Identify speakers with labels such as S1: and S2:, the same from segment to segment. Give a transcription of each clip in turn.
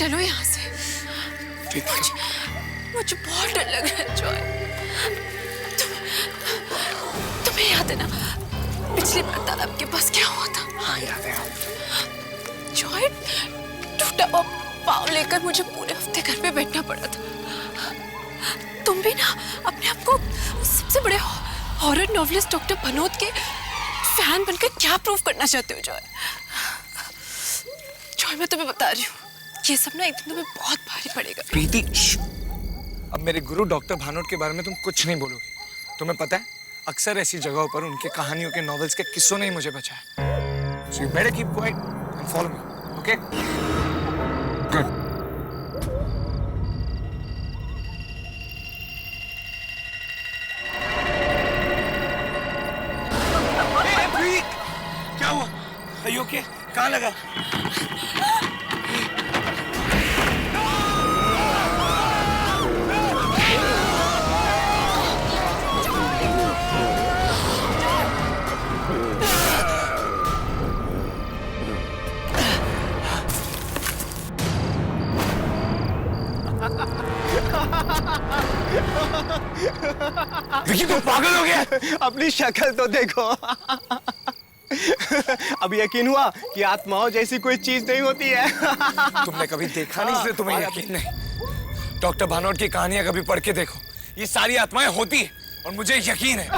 S1: चलो यहाँ से। मुझे बहुत डर लग रहा है जॉय। तुम्हें याद है ना पिछली बार तालाब के पास क्या हुआ था?
S2: हाँ याद है।
S1: जॉय, टूटा हुआ पाँव लेकर मुझे पूरे हफ्ते घर पे बैठना पड़ा था। तुम भी ना अपने आप को सबसे बड़े हॉरर नॉवलिस्ट डॉक्टर भनोत के फैन बनकर क्या प्रूव करना चाहते हो जॉय? जॉय, मैं तुम्हें बता रही हूँ, ये सब ना एक दिन तुम्हें बहुत भारी पड़ेगा।
S2: प्रीति, अब मेरे गुरु डॉक्टर भानोट के बारे में तुम कुछ नहीं बोलोगे। तुम्हें पता है अक्सर ऐसी जगहों पर उनके कहानियों के नॉवेल्स के किस्सों ने ही मुझे बचाया। So you better keep quiet and follow me, okay? Good. Hey, प्रीति, क्या हुआ? Are you okay? कहाँ लगा? विकी, तुम पागल हो गया?
S3: अपनी शक्ल तो देखो। अब यकीन हुआ कि आत्माओं जैसी कोई चीज नहीं होती है।
S2: तुमने कभी देखा नहीं इसलिए तुम्हें यकीन नहीं। डॉक्टर भानोट की कहानियां कभी पढ़ के देखो, ये सारी आत्माएं होती है और मुझे यकीन है।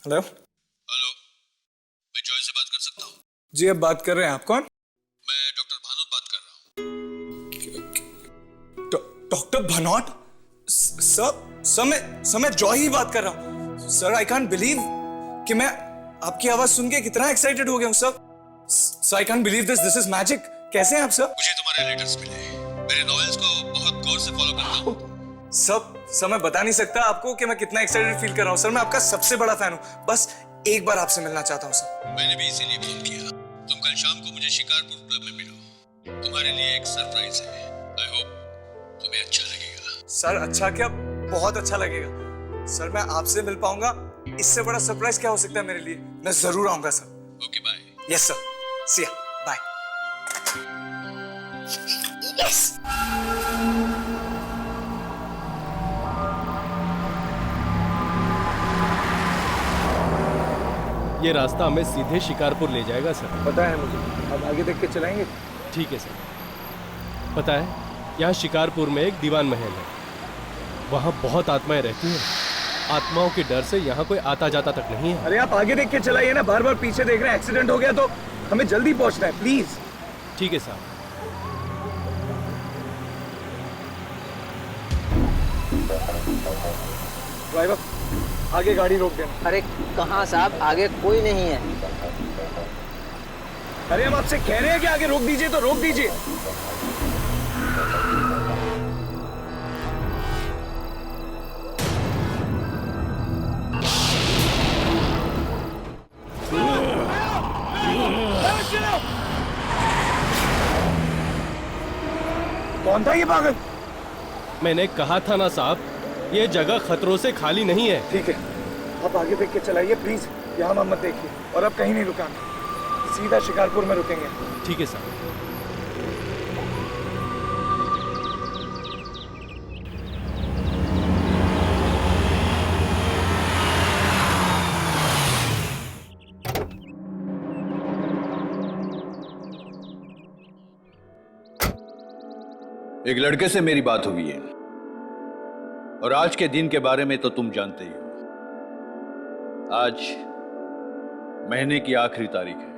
S2: हेलो
S4: हेलो, मैं जॉय से बात कर सकता हूँ?
S2: जी, अब बात कर रहे हैं। आप कौन?
S4: मैं डॉक्टर भानोट बात कर रहा हूँ।
S2: डॉक्टर भानोट? सर मैं जॉय ही बात कर रहा हूँ। सर, आई कांट बिलीव कि मैं आपकी आवाज सुन के कितना एक्साइटेड हो गया हूँ sir. I can't believe this is magic. कैसे हैं आप सर?
S4: मुझे तुम्हारे लेटर्स मिले। मेरे नॉवेल्स को बहुत गौर से फॉलो करता हूँ।
S2: सर मैं बता नहीं सकता आपको कि मैं कितना एक्साइटेड फील कर रहा हूँ सर। मैं आपका सबसे बड़ा फैन हूँ। बस एक बार आपसे मिलना चाहता हूँ सर।
S4: मैंने भी इसीलिए फोन किया। तुम कल शाम को मुझे शिकारपुर क्लब में मिलो। तुम्हारे लिए एक सरप्राइज है। आई होप तुम्हें अच्छा लगेगा।
S2: सर, अच्छा क्या? बहुत अच्छा लगेगा सर। मैं आपसे मिल पाऊंगा, इससे बड़ा सरप्राइज क्या हो सकता है मेरे लिए? मैं जरूर आऊंगा sir.
S4: Okay, bye.
S2: Yes sir, see ya, bye. Yes.
S5: ये रास्ता हमें सीधे शिकारपुर ले जाएगा सर।
S2: पता है मुझे। अब आगे देख के चलाएंगे।
S5: ठीक है सर। पता है, यहाँ शिकारपुर में एक दीवान महल है। वहाँ बहुत आत्माएं रहती हैं। आत्माओं के डर से यहाँ कोई आता जाता तक नहीं है।
S2: अरे आप आगे देख के चलाइए ना, बार बार पीछे देख रहे हैं। एक्सीडेंट हो गया तो हमें जल्दी पहुंचना है, प्लीज।
S5: ठीक है साहब।
S2: ड्राइवर, आगे गाड़ी रोक देना।
S6: अरे कहाँ साहब, आगे कोई नहीं है।
S2: अरे हम आपसे कह रहे हैं कि आगे रोक दीजिए तो रोक दीजिए। कौन था ये पागल?
S5: मैंने कहा था ना साहब, ये जगह खतरों से खाली नहीं है।
S2: ठीक है, आप आगे देख के चलाइए प्लीज। यहाँ मत देखिए और अब कहीं नहीं रुकाना, सीधा शिकारपुर में रुकेंगे।
S5: ठीक है साहब।
S4: एक लड़के से मेरी बात हुई है और आज के दिन के बारे में तो तुम जानते ही हो। आज महीने की आखिरी तारीख है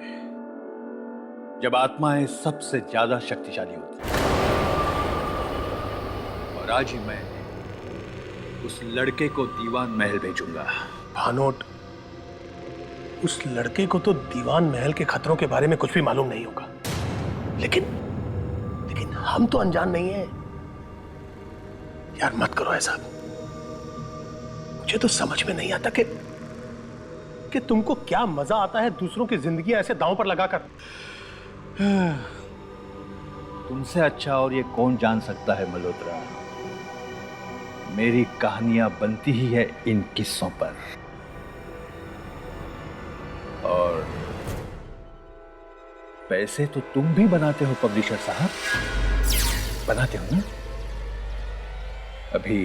S4: जब आत्माएं सबसे ज्यादा शक्तिशाली होती हैं। और आज ही मैं उस लड़के को दीवान महल भेजूंगा।
S3: भानोट, उस लड़के को तो दीवान महल के खतरों के बारे में कुछ भी मालूम नहीं होगा, लेकिन हम तो अनजान नहीं है यार। मत करो ऐसा। मुझे तो समझ में नहीं आता कि तुमको क्या मजा आता है दूसरों की जिंदगी ऐसे दांव पर लगाकर।
S4: तुमसे अच्छा और ये कौन जान सकता है मल्होत्रा। मेरी कहानियां बनती ही है इन किस्सों पर। और पैसे तो तुम भी बनाते हो पब्लिशर साहब, बनाते हो ना? अभी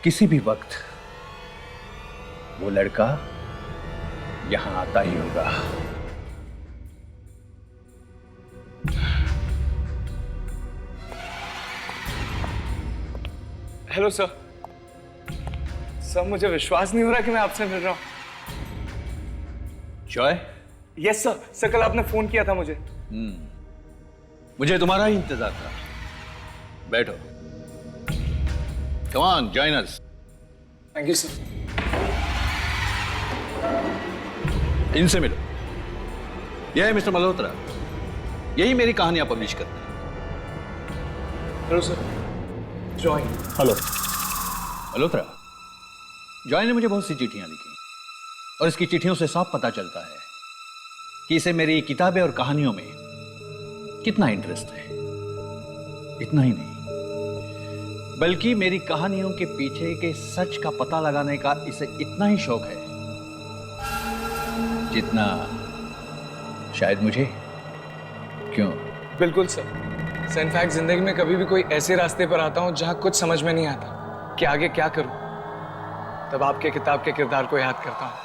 S4: किसी भी वक्त वो लड़का यहां आता ही होगा।
S2: Hello sir. सर मुझे विश्वास नहीं हो रहा कि मैं आपसे मिल रहा हूँ।
S4: Joy,
S2: yes sir. सर कल आपने फोन किया था मुझे।
S4: मुझे तुम्हारा ही इंतजार था। बैठो। Come on, join us.
S2: Thank you sir.
S4: इनसे मिलो। यह है मिस्टर मल्होत्रा, यही मेरी कहानियां पब्लिश करते हैं।
S2: Hello sir. Join.
S3: Hello.
S4: Malhotra, Joy ने मुझे बहुत सी चिट्ठियां लिखी और इसकी चिट्ठियों से साफ पता चलता है कि इसे मेरी किताबें और कहानियों में कितना इंटरेस्ट है। इतना ही नहीं, बल्कि मेरी कहानियों के पीछे के सच का पता लगाने का इसे इतना ही शौक है जितना शायद मुझे। क्यों?
S2: बिल्कुल सर। सर इनफैक्ट जिंदगी में कभी भी कोई ऐसे रास्ते पर आता हूं जहां कुछ समझ में नहीं आता कि आगे क्या करूं, तब आपके किताब के किरदार को याद करता हूं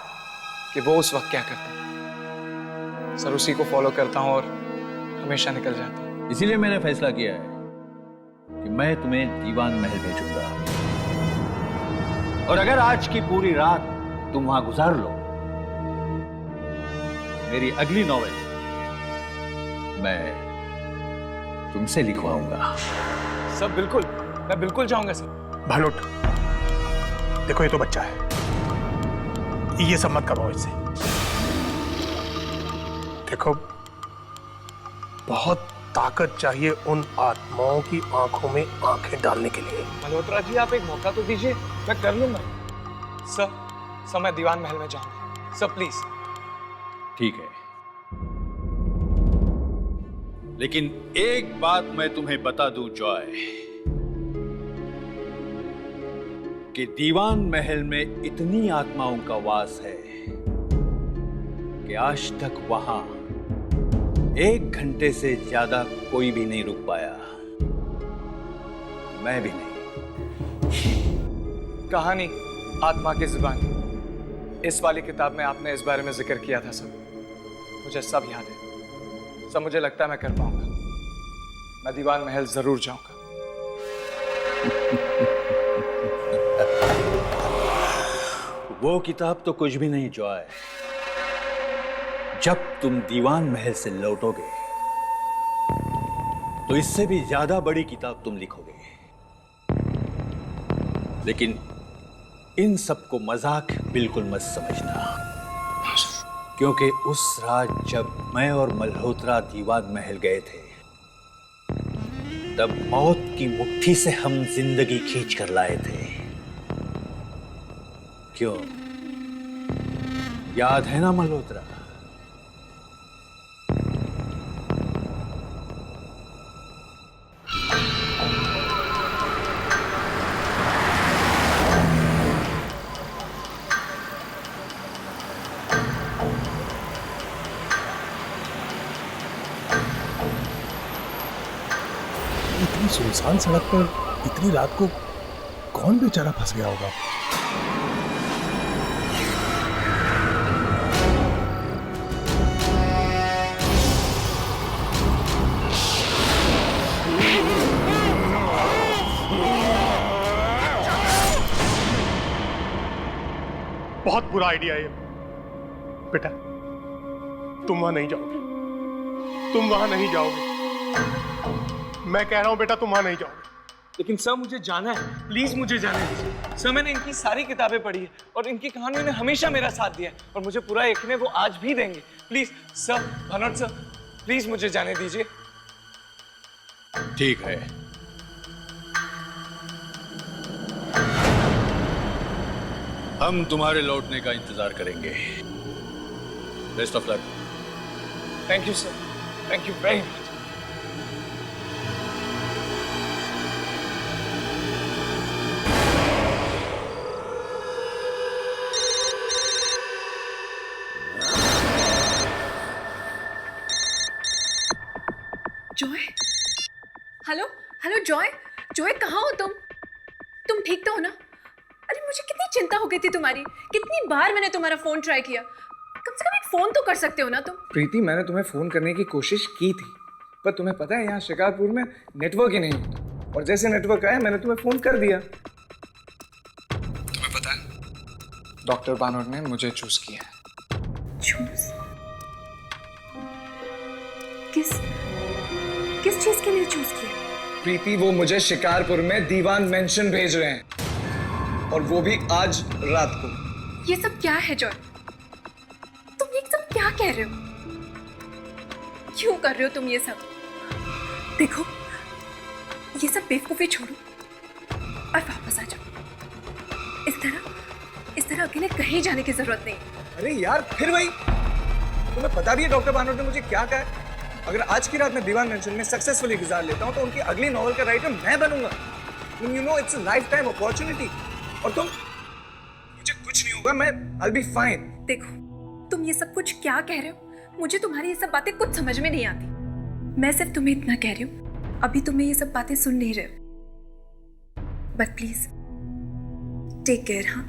S2: कि वो उस वक्त क्या करता। सर उसी को फॉलो करता हूं और हमेशा निकल जाता हूं।
S4: इसीलिए मैंने फैसला किया है कि मैं तुम्हें दीवान महल भेजूंगा, और अगर आज की पूरी रात तुम वहां गुजार लो, मेरी अगली नॉवेल मैं तुमसे लिखवाऊंगा।
S2: सर बिल्कुल, मैं बिल्कुल जाऊंगा सर।
S3: भानुट, देखो ये तो बच्चा है, ये सब मत करो इससे। देखो, बहुत ताकत चाहिए उन आत्माओं की आंखों में आंखें डालने के लिए।
S2: मल्होत्रा जी आप एक मौका तो दीजिए, मैं कर लूंगा। सर मैं दीवान महल में जाऊंगा। Sir please.
S4: ठीक है, लेकिन एक बात मैं तुम्हें बता दूं जॉय, कि दीवान महल में इतनी आत्माओं का वास है कि आज तक वहां 1 घंटे से ज्यादा कोई भी नहीं रुक पाया। मैं भी नहीं।
S2: कहानी आत्मा की जुबानी, इस वाली किताब में आपने इस बारे में जिक्र किया था सर। मुझे सब याद है सर। मुझे लगता है मैं कर पाऊंगा। मैं दीवान महल जरूर जाऊंगा।
S4: वो किताब तो कुछ भी नहीं जॉय। जब तुम दीवान महल से लौटोगे तो इससे भी ज्यादा बड़ी किताब तुम लिखोगे। लेकिन इन सबको मजाक बिल्कुल मत समझना, क्योंकि उस रात जब मैं और मल्होत्रा दीवान महल गए थे, तब मौत की मुट्ठी से हम जिंदगी खींच कर लाए थे। क्यों, याद है ना मल्होत्रा?
S3: इतनी सुनसान सड़क पर इतनी रात को कौन बेचारा फंस गया होगा? बहुत बुरा आइडिया है ये। बेटा, तुम वहां नहीं जाओगे। तुम वहां नहीं जाओगे। मैं कह रहा हूं बेटा, तुम वहां नहीं जाओगे।
S2: लेकिन सर मुझे जाना है, प्लीज मुझे जाने दीजिए। सर मैंने इनकी सारी किताबें पढ़ी है और इनकी कहानियों ने हमेशा मेरा साथ दिया है और मुझे पूरा यकीन है वो आज भी देंगे। प्लीज सर, भानुट सर, प्लीज मुझे जाने दीजिए।
S4: ठीक है, हम तुम्हारे लौटने का इंतजार करेंगे। Best of luck.
S2: Thank you sir, thank you very much.
S1: Joy, hello hello Joy, Joy कहाँ हो तुम? तुम ठीक तो हो ना? अरे मुझे कितनी चिंता हो गई थी तुम्हारी, कितनी बार मैंने तुम्हारा फोन ट्राई किया। कम से कम एक फोन तो कर सकते हो ना तुम।
S2: प्रीति, मैंने तुम्हें फोन करने की कोशिश की थी, पर तुम्हें पता है यहाँ शिकारपुर में नेटवर्क ही नहीं होता, और जैसे नेटवर्क आया मैंने तुम्हें फोन कर दिया। तुम्हें पता है डॉक्टर बानोट ने मुझे चूज किया है।
S1: चूज? किस चीज के लिए चूज किया?
S2: प्रीति, वो मुझे शिकारपुर में दीवान मेंशन भेज रहे हैं, और वो भी आज रात को।
S1: ये सब क्या है जॉय? तुम ये सब क्या कह रहे हो? क्यों कर रहे हो तुम ये सब? देखो, ये सब बेवकूफी छोड़ो और वापस आ जाओ। इस तरह अकेले कहीं जाने की जरूरत नहीं।
S2: अरे यार, फिर वही। तुम्हें पता भी है डॉक्टर बानोट ने मुझे क्या कहा है? अगर आज की रात में दीवान मेंशन में सक्सेसफुली गुजार लेता हूं तो उनकी अगली नॉवल का राइटर मैं बनूंगा। You know, it's a life time opportunity. और मुझे कुछ नहीं होगा, मैं I'll be fine।
S1: देखो, तुम ये सब कुछ क्या कह रहे हो? मुझे तुम्हारी ये सब बातें कुछ समझ में नहीं आती। मैं सिर्फ तुम्हें इतना कह रही हूँ, अभी तुम्हें ये सब बातें सुन नहीं रहे हो। But please take care. हाँ,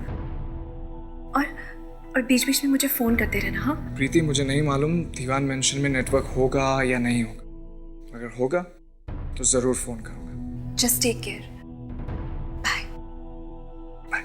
S1: और बीच बीच में मुझे फोन करते रहना। हाँ
S2: प्रीति, मुझे नहीं मालूम दीवान मेंशन में नेटवर्क होगा या नहीं होगा। अगर होगा तो जरूर फोन करूंगा।
S1: Just take care. Bye.
S2: Bye.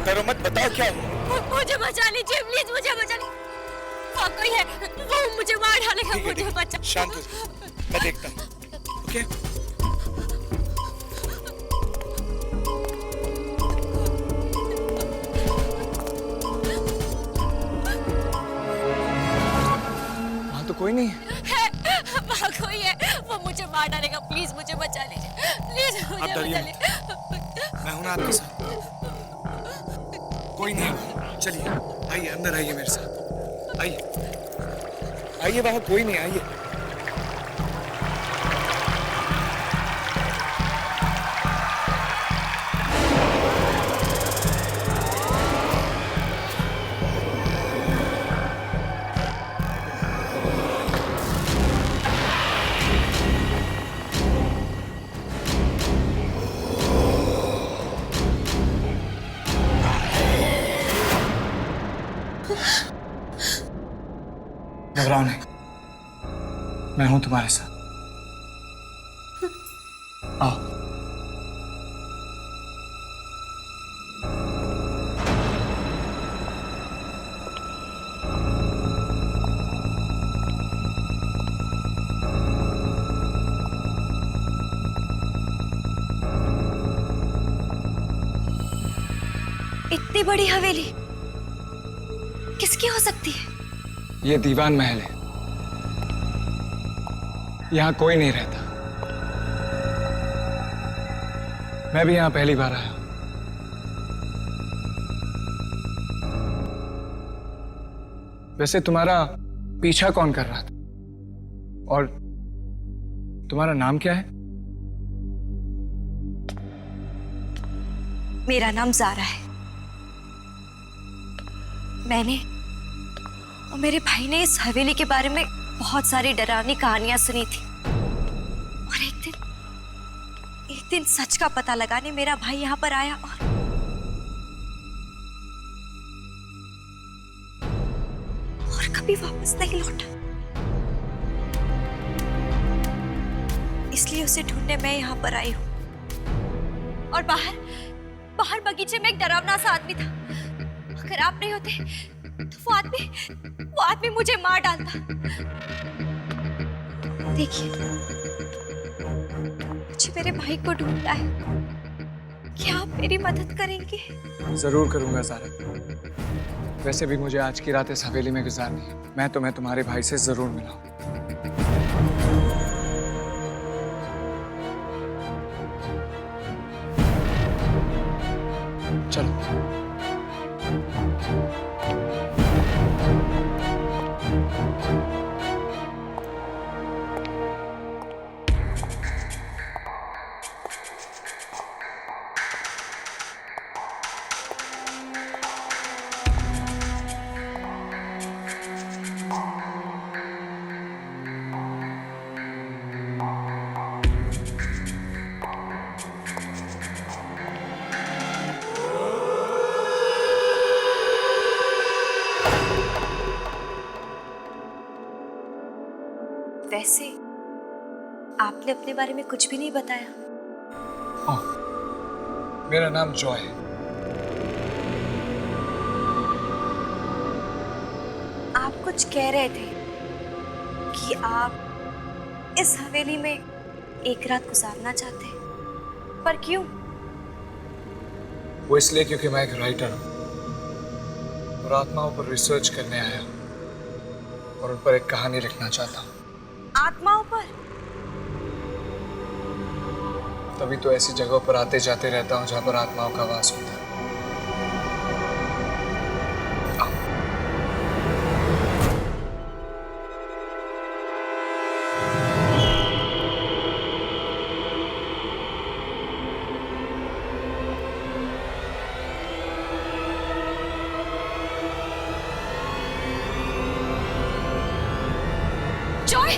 S2: डरो मत, बताओ क्या हुआ?
S1: मुझे बचा लीजिए प्लीज, मुझे बचा लीजिए। हाँ, कोई है, वो मुझे मार डालेगा। मुझे बचा।
S2: शांत हो जाओ, मैं देखता हूँ। ओके? वहाँ तो कोई नहीं है।
S1: वहाँ कोई है, वो मुझे मार डालेगा। प्लीज मुझे बचा लीजिए, प्लीज मुझे बचा लीजिए।
S2: मैं हूं ना आपके साथ। कोई नहीं है। चलिए आइए, अंदर आइए मेरे साथ। आइए आइए, वहां कोई नहीं। आइए। घबराओ नहीं, मैं हूं तुम्हारे साथ। आओ।
S1: इतनी बड़ी हवेली किसकी हो सकती है?
S2: ये दीवान महल है, यहां कोई नहीं रहता। मैं भी यहां पहली बार आया। वैसे तुम्हारा पीछा कौन कर रहा था, और तुम्हारा नाम क्या है?
S1: मेरा नाम ज़ारा है। मैंने और मेरे भाई ने इस हवेली के बारे में बहुत सारी डरावनी कहानियां सुनी थी।
S7: एक दिन सच का पता लगाने मेरा भाई यहाँ पर आया और कभी वापस नहीं लौटा। इसलिए उसे ढूंढने मैं यहाँ पर आई हूँ। और बाहर बाहर बगीचे में एक डरावना सा आदमी था। अगर आप नहीं होते तो वो आदमी मुझे मार डालता। देखिए, मुझे मेरे भाई को ढूंढना है। क्या आप मेरी मदद करेंगे?
S2: जरूर करूंगा ज़ारा। वैसे भी मुझे आज की रात इस हवेली में गुजारनी है। मैं तुम्हें तुम्हारे भाई से जरूर मिलाऊं। चलो।
S7: वैसे आपने अपने बारे में कुछ भी नहीं बताया।
S2: ओह, मेरा नाम जॉय है।
S7: आप कुछ कह रहे थे कि आप इस हवेली में एक रात गुजारना चाहते हैं, पर क्यों?
S2: वो इसलिए क्योंकि मैं एक राइटर हूँ और आत्माओं पर रिसर्च करने आया हूँ और उन पर एक कहानी लिखना चाहता हूँ।
S7: आत्माओं पर?
S2: तभी तो ऐसी जगहों पर आते जाते रहता हूँ जहाँ पर आत्माओं का वास होता है।
S7: जॉय!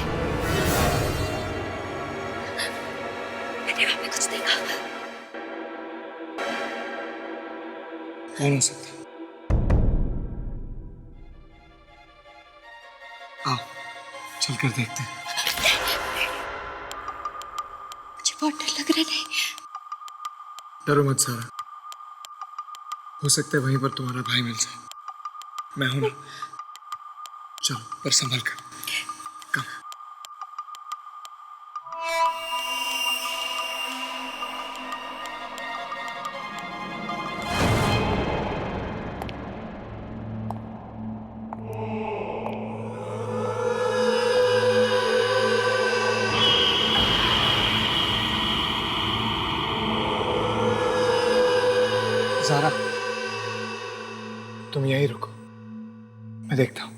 S7: मैंने वहां पे कुछ देखा।
S2: कौन हो सकता है? आओ, चलकर देखते हैं।
S7: मुझे बहुत डर लग रहा है।
S2: डरो मत सारा, हो सकता है वहीं पर तुम्हारा भाई मिल जाए। मैं हूं ना। चलो, पर संभल कर। कम। ज़ारा, तुम यहीं रुको, मैं देखता हूँ।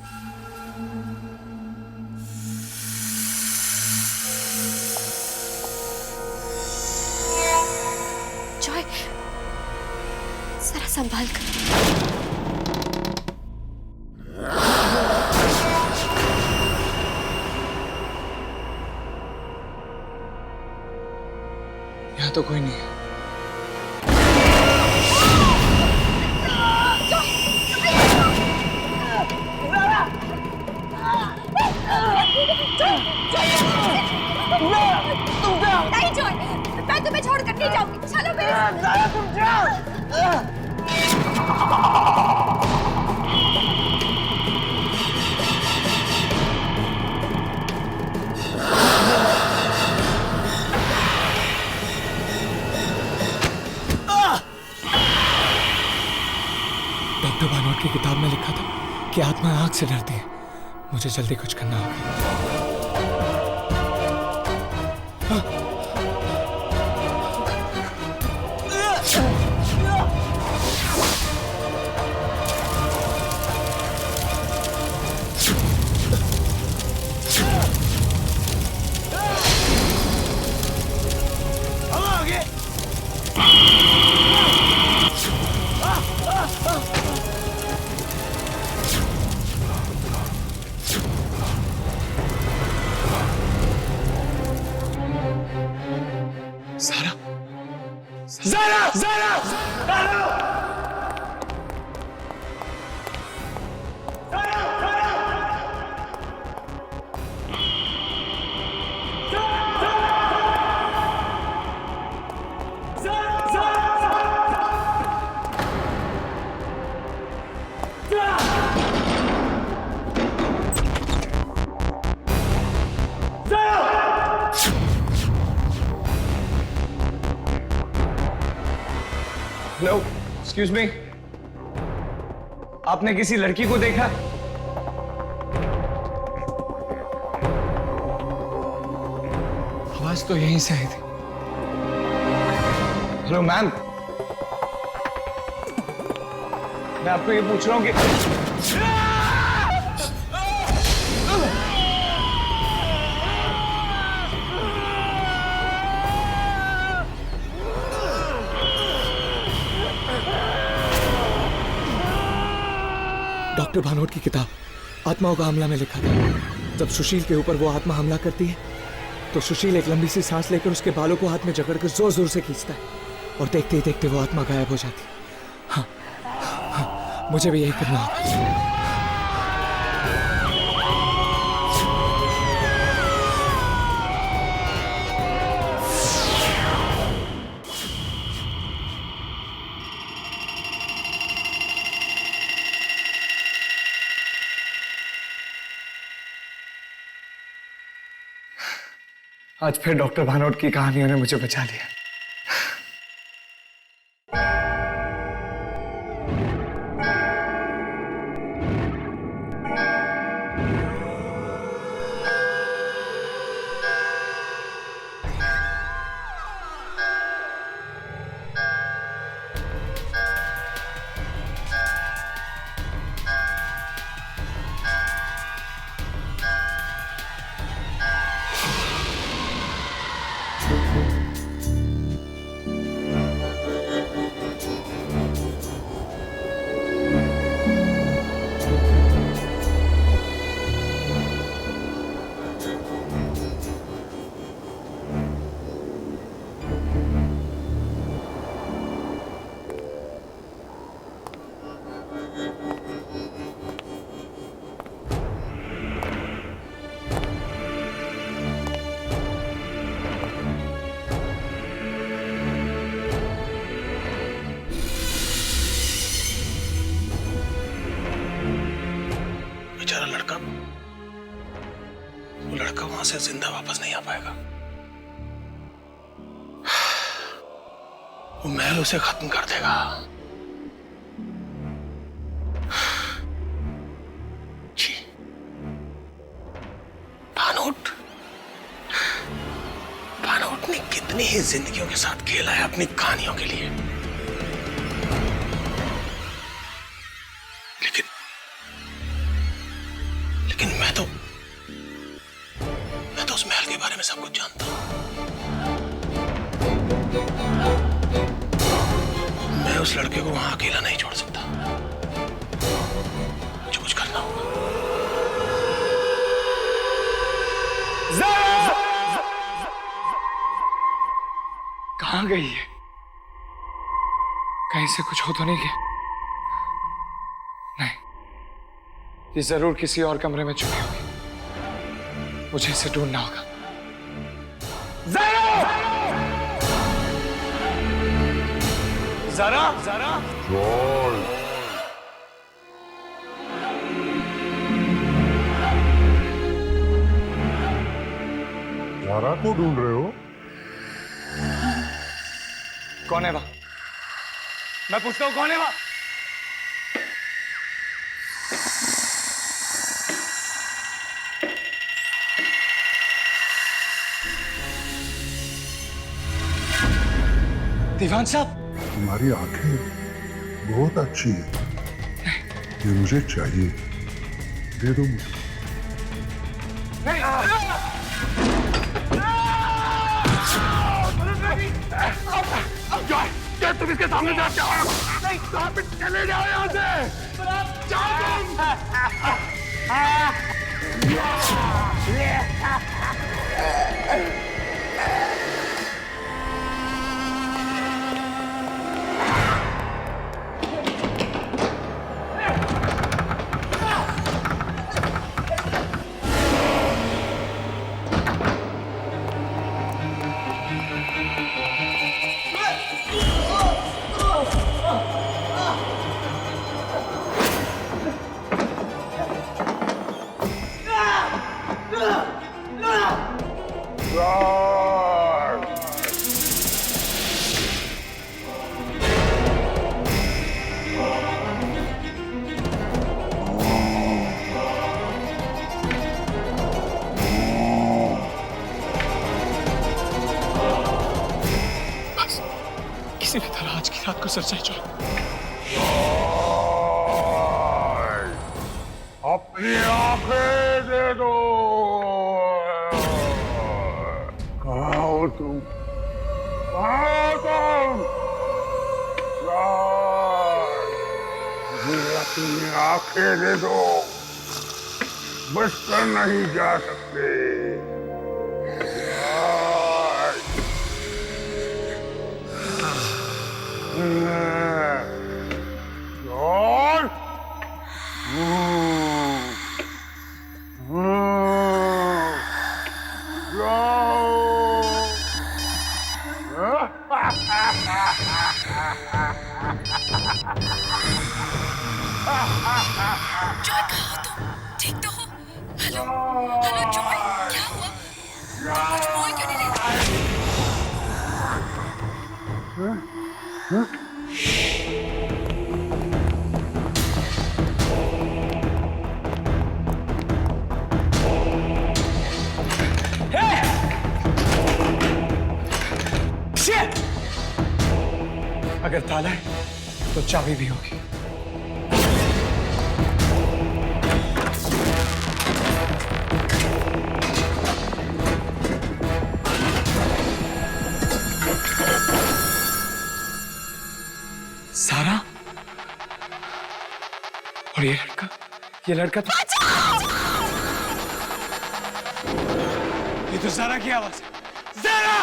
S7: जॉय, जरा संभाल कर।
S2: यहाँ तो कोई नहीं है।
S7: नहीं जॉय, मैं तुम्हें छोड़कर नहीं जाऊंगी। चलो मेरे साथ। तुम जाओ।
S2: डॉक्टर भानोट की किताब में लिखा था कि आत्मा आग से डरती है। मुझे जल्दी कुछ करना होगा। ज़रा ज़रा हेलो, एक्सक्यूज मी, आपने किसी लड़की को देखा? आवाज तो यहीं से आई थी। हेलो मैम, मैं आपको ये पूछ रहा हूँ कि डॉक्टर भानोट की किताब आत्माओं का हमला में लिखा था, जब सुशील के ऊपर वो आत्मा हमला करती है तो सुशील एक लंबी सी सांस लेकर उसके बालों को हाथ में जकड़कर जोर जोर से खींचता है और देखते ही देखते वो आत्मा गायब हो जाती है। हाँ, हाँ, मुझे भी यही करना होगा। आज फिर डॉक्टर भानोट की कहानियों ने मुझे बचा लिया।
S3: बेचारा लड़का, वो लड़का वहां से जिंदा वापस नहीं आ पाएगा। वो महल उसे खत्म कर देगा। जी, भानोट ने कितनी ही जिंदगियों के साथ खेला है अपनी कहानियों के लिए, लेकिन मैं तो उस महल के बारे में सब कुछ जानता हूं। मैं उस लड़के को वहां अकेला नहीं छोड़ सकता, मुझे कुछ करना होगा।
S2: कहां गई है? कहीं से कुछ हो तो नहीं गया? नहीं, ये जरूर किसी और कमरे में छुपी होगी। मुझे इसे ढूंढना होगा। ज़रा ज़रा
S8: ज़ारा को ढूंढ रहे हो?
S2: कौन है वह? मैं पूछता हूं कौन है वह? दीवान साहब,
S8: तुम्हारी आंखें बहुत अच्छी है, ये मुझे चाहिए, दे दो मुझे।
S3: क्या तुम इसके सामने जाते हो? नहीं, कहां पे चले जाओ यहाँ से? जाओ तुम।
S2: किसी भी तरह आज की रात को सर जाए।
S8: अपनी आंखें दे दो। कहाँ हो तुम? कहाँ हो तुम? मुझे अपनी आंखें दे दो, बचकर नहीं जा सकते। जॉर्ज,
S1: जॉय कहाँ हो तुम? ठीक तो हो? हेलो हेलो जॉय, क्या हुआ? कुछ बोल क्यों नहीं रही?
S2: अगर ताला है तो चाबी भी होगी। सारा और ये लड़का तो ये तो सारा की आवाज है। सारा!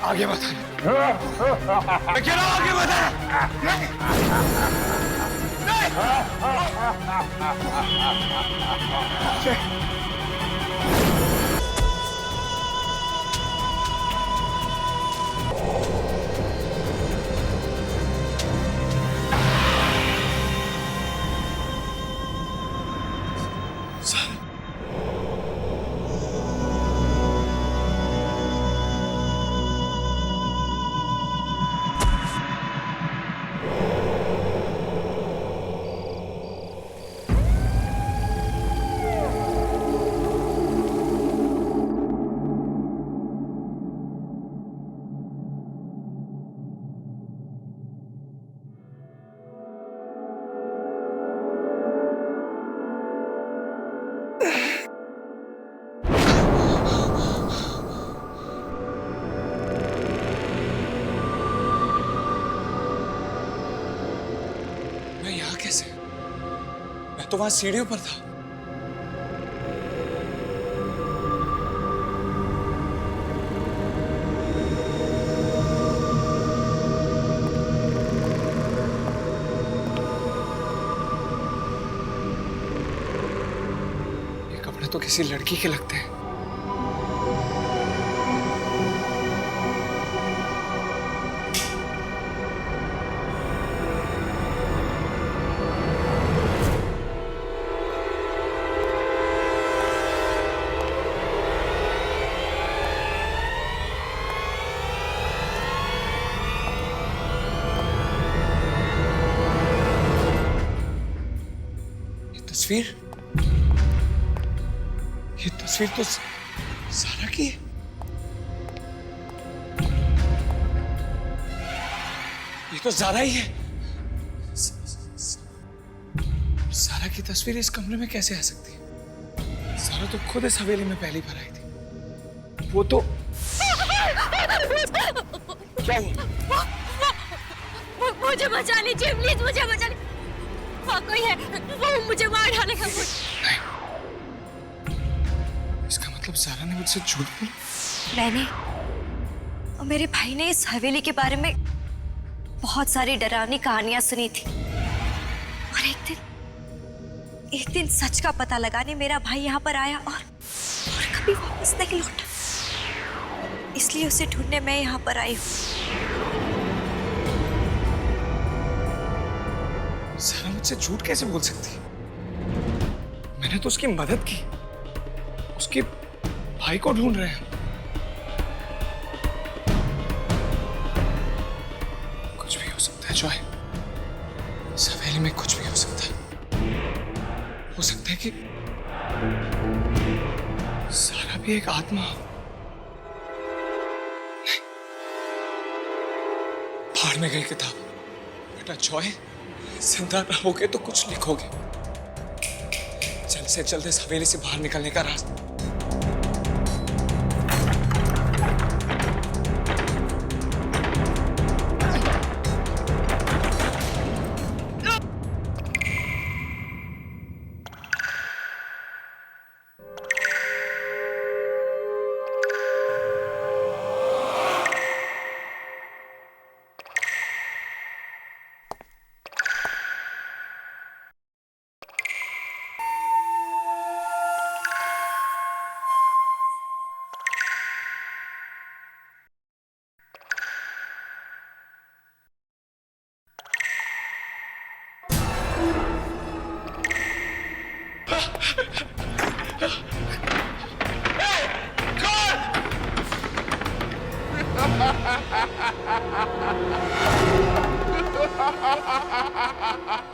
S2: आगे मत मैं कह रहा हूं आगे मत तो वहां सीढ़ियों पर था। ये कपड़े तो किसी लड़की के लगते हैं। ये तस्वीर तो सारा की है। ये तो ज़ारा ही है। सारा की तस्वीर इस कमरे में कैसे आ सकती है? सारा तो खुद इस हवेली में पहली बार आई थी। वो तो क्या हुआ?
S7: मुझे बचा लीजिए प्लीज, मुझे बचा लीजिए। वहाँ कोई है, वो मुझे मार डालेगा।
S2: नहीं, इसका मतलब सारा ने मुझसे झूठ बोला।
S7: मैंने और मेरे भाई ने इस हवेली के बारे में बहुत सारी डरावनी कहानियां सुनी थी और एक दिन सच का पता लगाने मेरा भाई यहाँ पर आया और कभी वापस नहीं लौटा। इसलिए उसे ढूंढने मैं यहाँ पर आई हूँ।
S2: सारा मुझसे झूठ कैसे बोल सकती है? मैंने तो उसकी मदद की। उसके भाई को ढूंढ रहे हैं। कुछ भी हो सकता है जॉय। इस हवेली में कुछ भी हो सकता है। हो सकता है कि सारा भी एक आत्मा हो। नहीं, फाड़ में गई किताब। बेटा जॉय, जिंदा रहोगे तो कुछ लिखोगे। जल्द से जल्द इस हवेली से बाहर निकलने का रास्ता।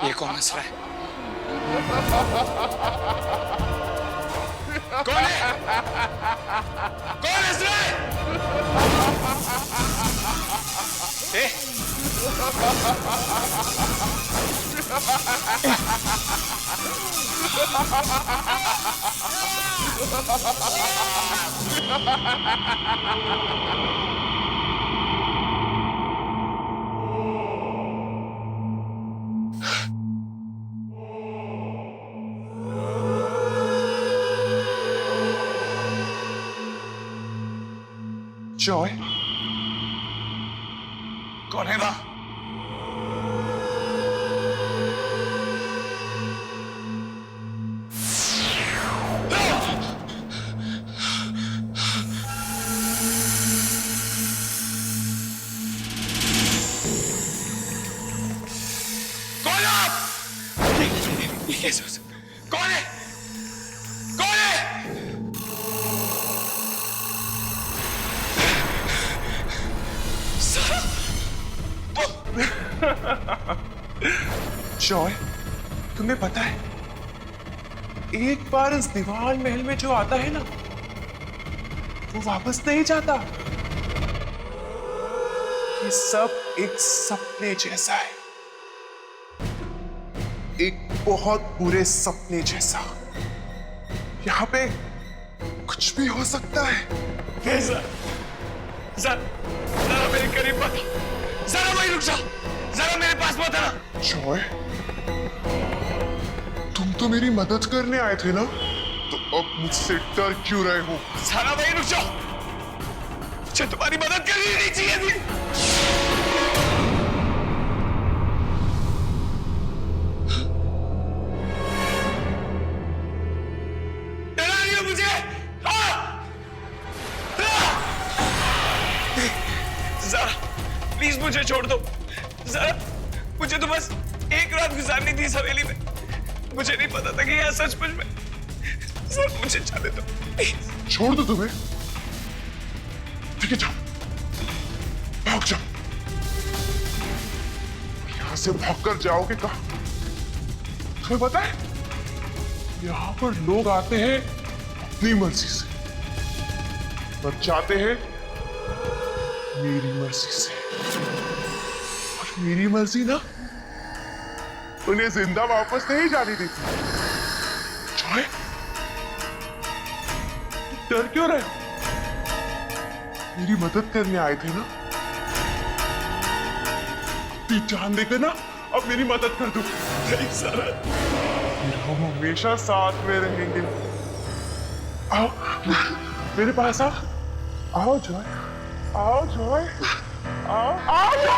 S2: ये कौन हंस रहा है? कौन है? कौन हंस रहा है? ए? जॉय, कौन है वहां? कौन है आप? ये कैसे हो सकता है? कौन है? कौन है?
S9: जॉय, तुम्हें पता है, एक बार इस दीवान महल में जो आता है ना, वो वापस नहीं जाता। ये सब एक सपने जैसा है, एक बहुत बुरे सपने जैसा। यहाँ पे कुछ भी हो सकता है।
S2: जरा मेरे करीब मत। जरा वहीं रुक जा। जरा मेरे पास मत आना।
S8: जॉय, तुम तो मेरी मदद करने आए थे ना, तो अब मुझसे डर क्यों रहे हो?
S2: जरा वहीं रुक जाओ। मुझे तुम्हारी मदद करनी नहीं चाहिए थी। डरा रही हो मुझे? जरा प्लीज मुझे छोड़ दो। जरा मुझे तो बस एक रात गुजारनी थी इस हवेली में। मुझे नहीं पता था कि यह सचमुच में। सर मुझे जाने दो प्लीज।
S8: छोड़ दो तुम्हें? ठीक है, जाओ, भाग जाओ। यहां से भागकर जाओगे कहां? तुम्हें पता है, यहां पर लोग आते हैं अपनी मर्जी से और जाते हैं मेरी मर्जी से। और मेरी मर्जी ना उन्हें जिंदा वापस नहीं जाने देती। जॉय, डर क्यों रहे हो? मेरी मदद करने आए थे ना, जान देकर ना अब मेरी मदद कर दो। नहीं सर, हम हमेशा साथ में रहेंगे। आओ मेरे पास आओ। आओ जॉय, आओ जॉय, आओ आओ जॉय।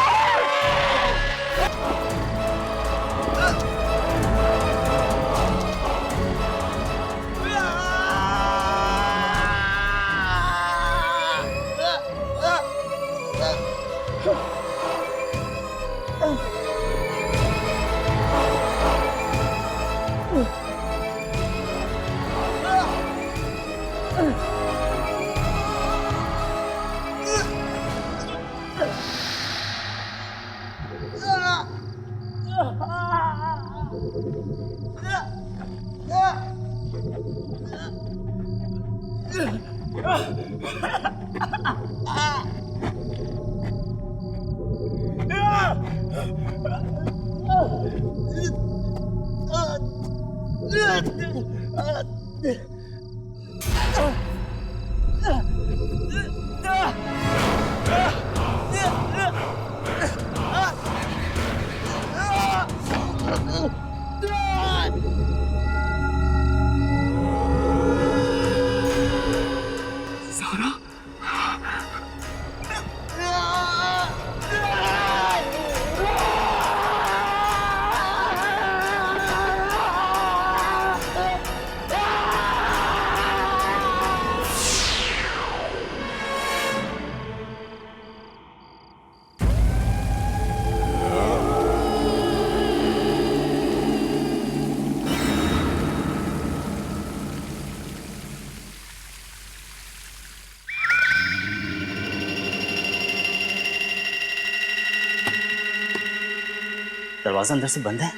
S10: दरवाजा अंदर से बंद है,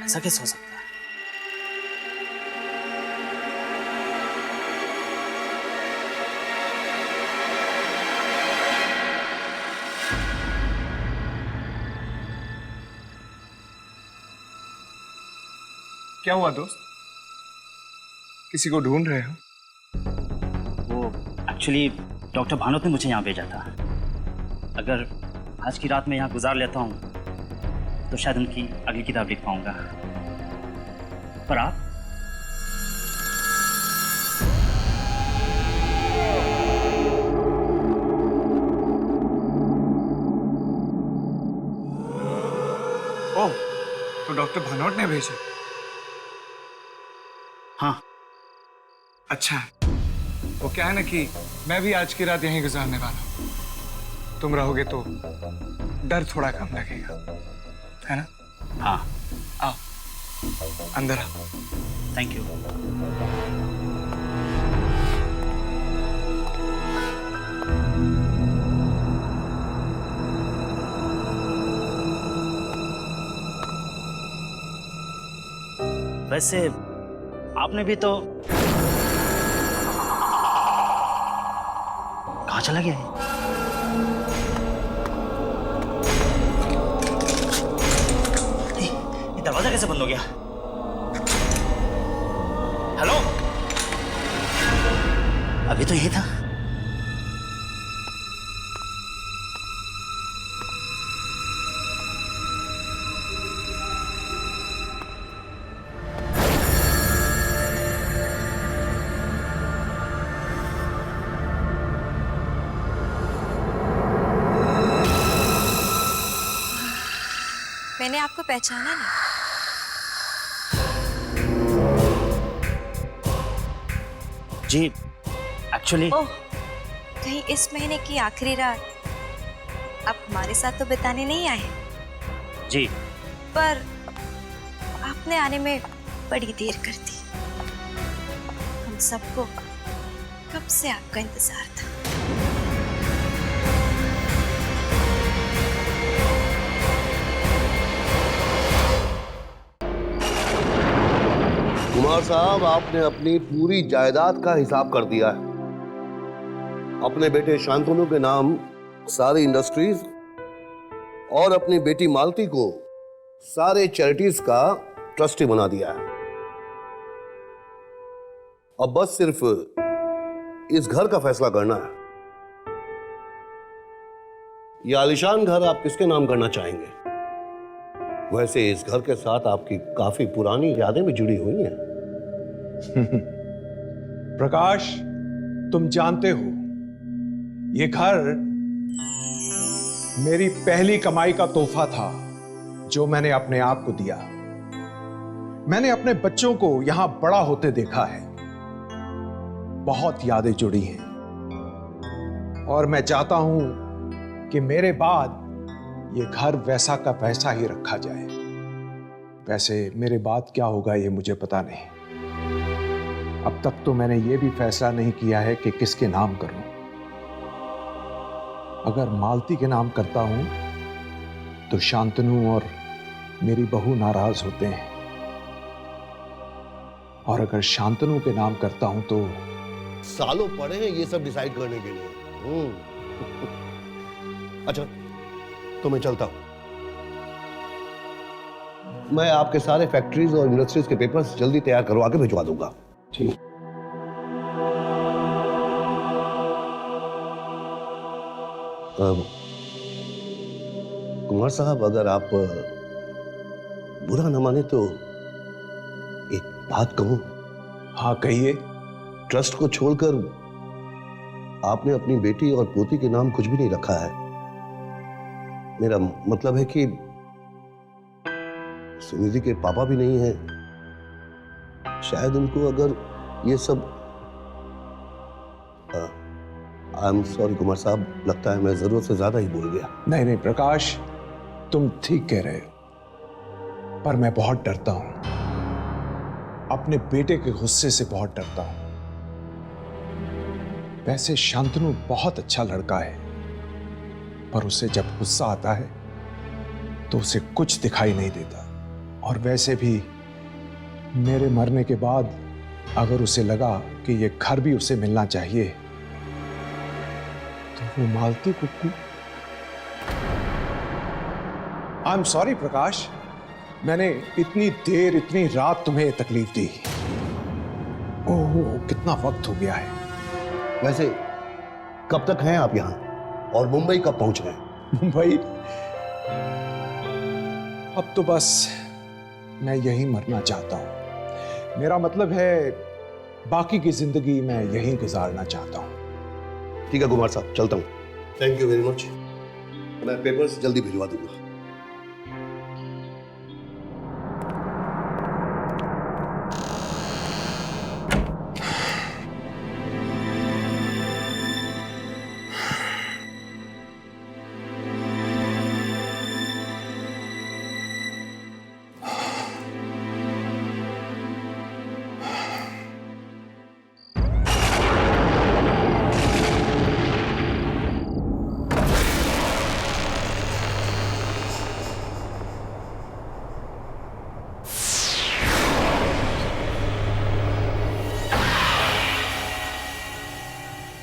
S10: ऐसा कैसे हो सकता है?
S2: क्या हुआ दोस्त? किसी को ढूंढ रहे हो?
S10: वो एक्चुअली डॉक्टर भानोत ने मुझे यहाँ भेजा था। अगर आज की रात में यहाँ गुजार लेता हूँ तो शायद उनकी अगली किताब लिख पाऊंगा। पर आप?
S2: ओह, तो डॉक्टर भानोट ने भेजा?
S10: हाँ।
S2: अच्छा, वो क्या है ना कि मैं भी आज की रात यहीं गुजारने वाला हूँ। तुम रहोगे तो डर थोड़ा कम लगेगा, है ना?
S10: हाँ।
S2: आओ, अंदर आओ।
S10: Thank you. वैसे आपने भी तो कहाँ चला गया है? ये दरवाजा कैसे बंद हो गया? हेलो, अभी तो यही था।
S7: मैंने आपको पहचाना नहीं।
S10: जी, एक्चुअली
S7: ओह, कहीं इस महीने की आखिरी रात आप हमारे साथ तो बिताने नहीं आए?
S10: जी,
S7: पर आपने आने में बड़ी देर कर दी। हम सबको कब से आपका इंतजार था।
S11: कुमार साहब, आपने अपनी पूरी जायदाद का हिसाब कर दिया है। अपने बेटे शांतनु के नाम सारी इंडस्ट्रीज और अपनी बेटी मालती को सारे चैरिटीज का ट्रस्टी बना दिया है। अब बस सिर्फ इस घर का फैसला करना है। यह आलीशान घर आप किसके नाम करना चाहेंगे? वैसे इस घर के साथ आपकी काफी पुरानी यादें भी जुड़ी हुई हैं।
S3: प्रकाश, तुम जानते हो ये घर मेरी पहली कमाई का तोहफा था जो मैंने अपने आप को दिया। मैंने अपने बच्चों को यहां बड़ा होते देखा है। बहुत यादें जुड़ी हैं और मैं चाहता हूं कि मेरे बाद ये घर वैसा का वैसा ही रखा जाए। वैसे मेरे बाद क्या होगा ये मुझे पता नहीं। अब तक तो मैंने ये भी फैसला नहीं किया है कि किसके नाम करूं। अगर मालती के नाम करता हूं तो शांतनु और मेरी बहू नाराज होते हैं, और अगर शांतनु के नाम करता हूं तो
S11: सालों पड़े हैं ये सब डिसाइड करने के लिए। अच्छा, तो मैं चलता हूं। मैं आपके सारे फैक्ट्रीज और इंडस्ट्रीज के पेपर्स जल्दी तैयार करवा के भिजवा दूंगा।
S3: ठीक।
S11: कुमार साहब, अगर आप बुरा न माने तो एक बात कहूं।
S3: हाँ कहिए।
S11: ट्रस्ट को छोड़कर आपने अपनी बेटी और पोती के नाम कुछ भी नहीं रखा है। मेरा मतलब है कि सुनिधि के पापा भी नहीं हैं। शायद उनको अगर ये सब आई एम सॉरी कुमार साहब, लगता है मैं जरूरत से ज्यादा ही बोल गया।
S3: नहीं नहीं प्रकाश, तुम ठीक कह रहे हो, पर मैं बहुत डरता हूं। अपने बेटे के गुस्से से बहुत डरता हूं। वैसे शांतनु बहुत अच्छा लड़का है, पर उसे जब गुस्सा आता है तो उसे कुछ दिखाई नहीं देता। और वैसे भी मेरे मरने के बाद अगर उसे लगा कि ये घर भी उसे मिलना चाहिए तो वो मालती कुक्कू। आई एम सॉरी प्रकाश, मैंने इतनी देर इतनी रात तुम्हें तकलीफ दी। ओह कितना वक्त हो गया है।
S11: वैसे कब तक हैं आप यहां और मुंबई कब पहुंच गए?
S3: मुंबई? अब तो बस मैं यहीं मरना चाहता हूं। मेरा मतलब है बाकी की जिंदगी मैं यहीं गुजारना चाहता हूं।
S11: ठीक है कुमार साहब, चलता हूं। Thank you very much. मैं पेपर्स जल्दी भिजवा दूंगा।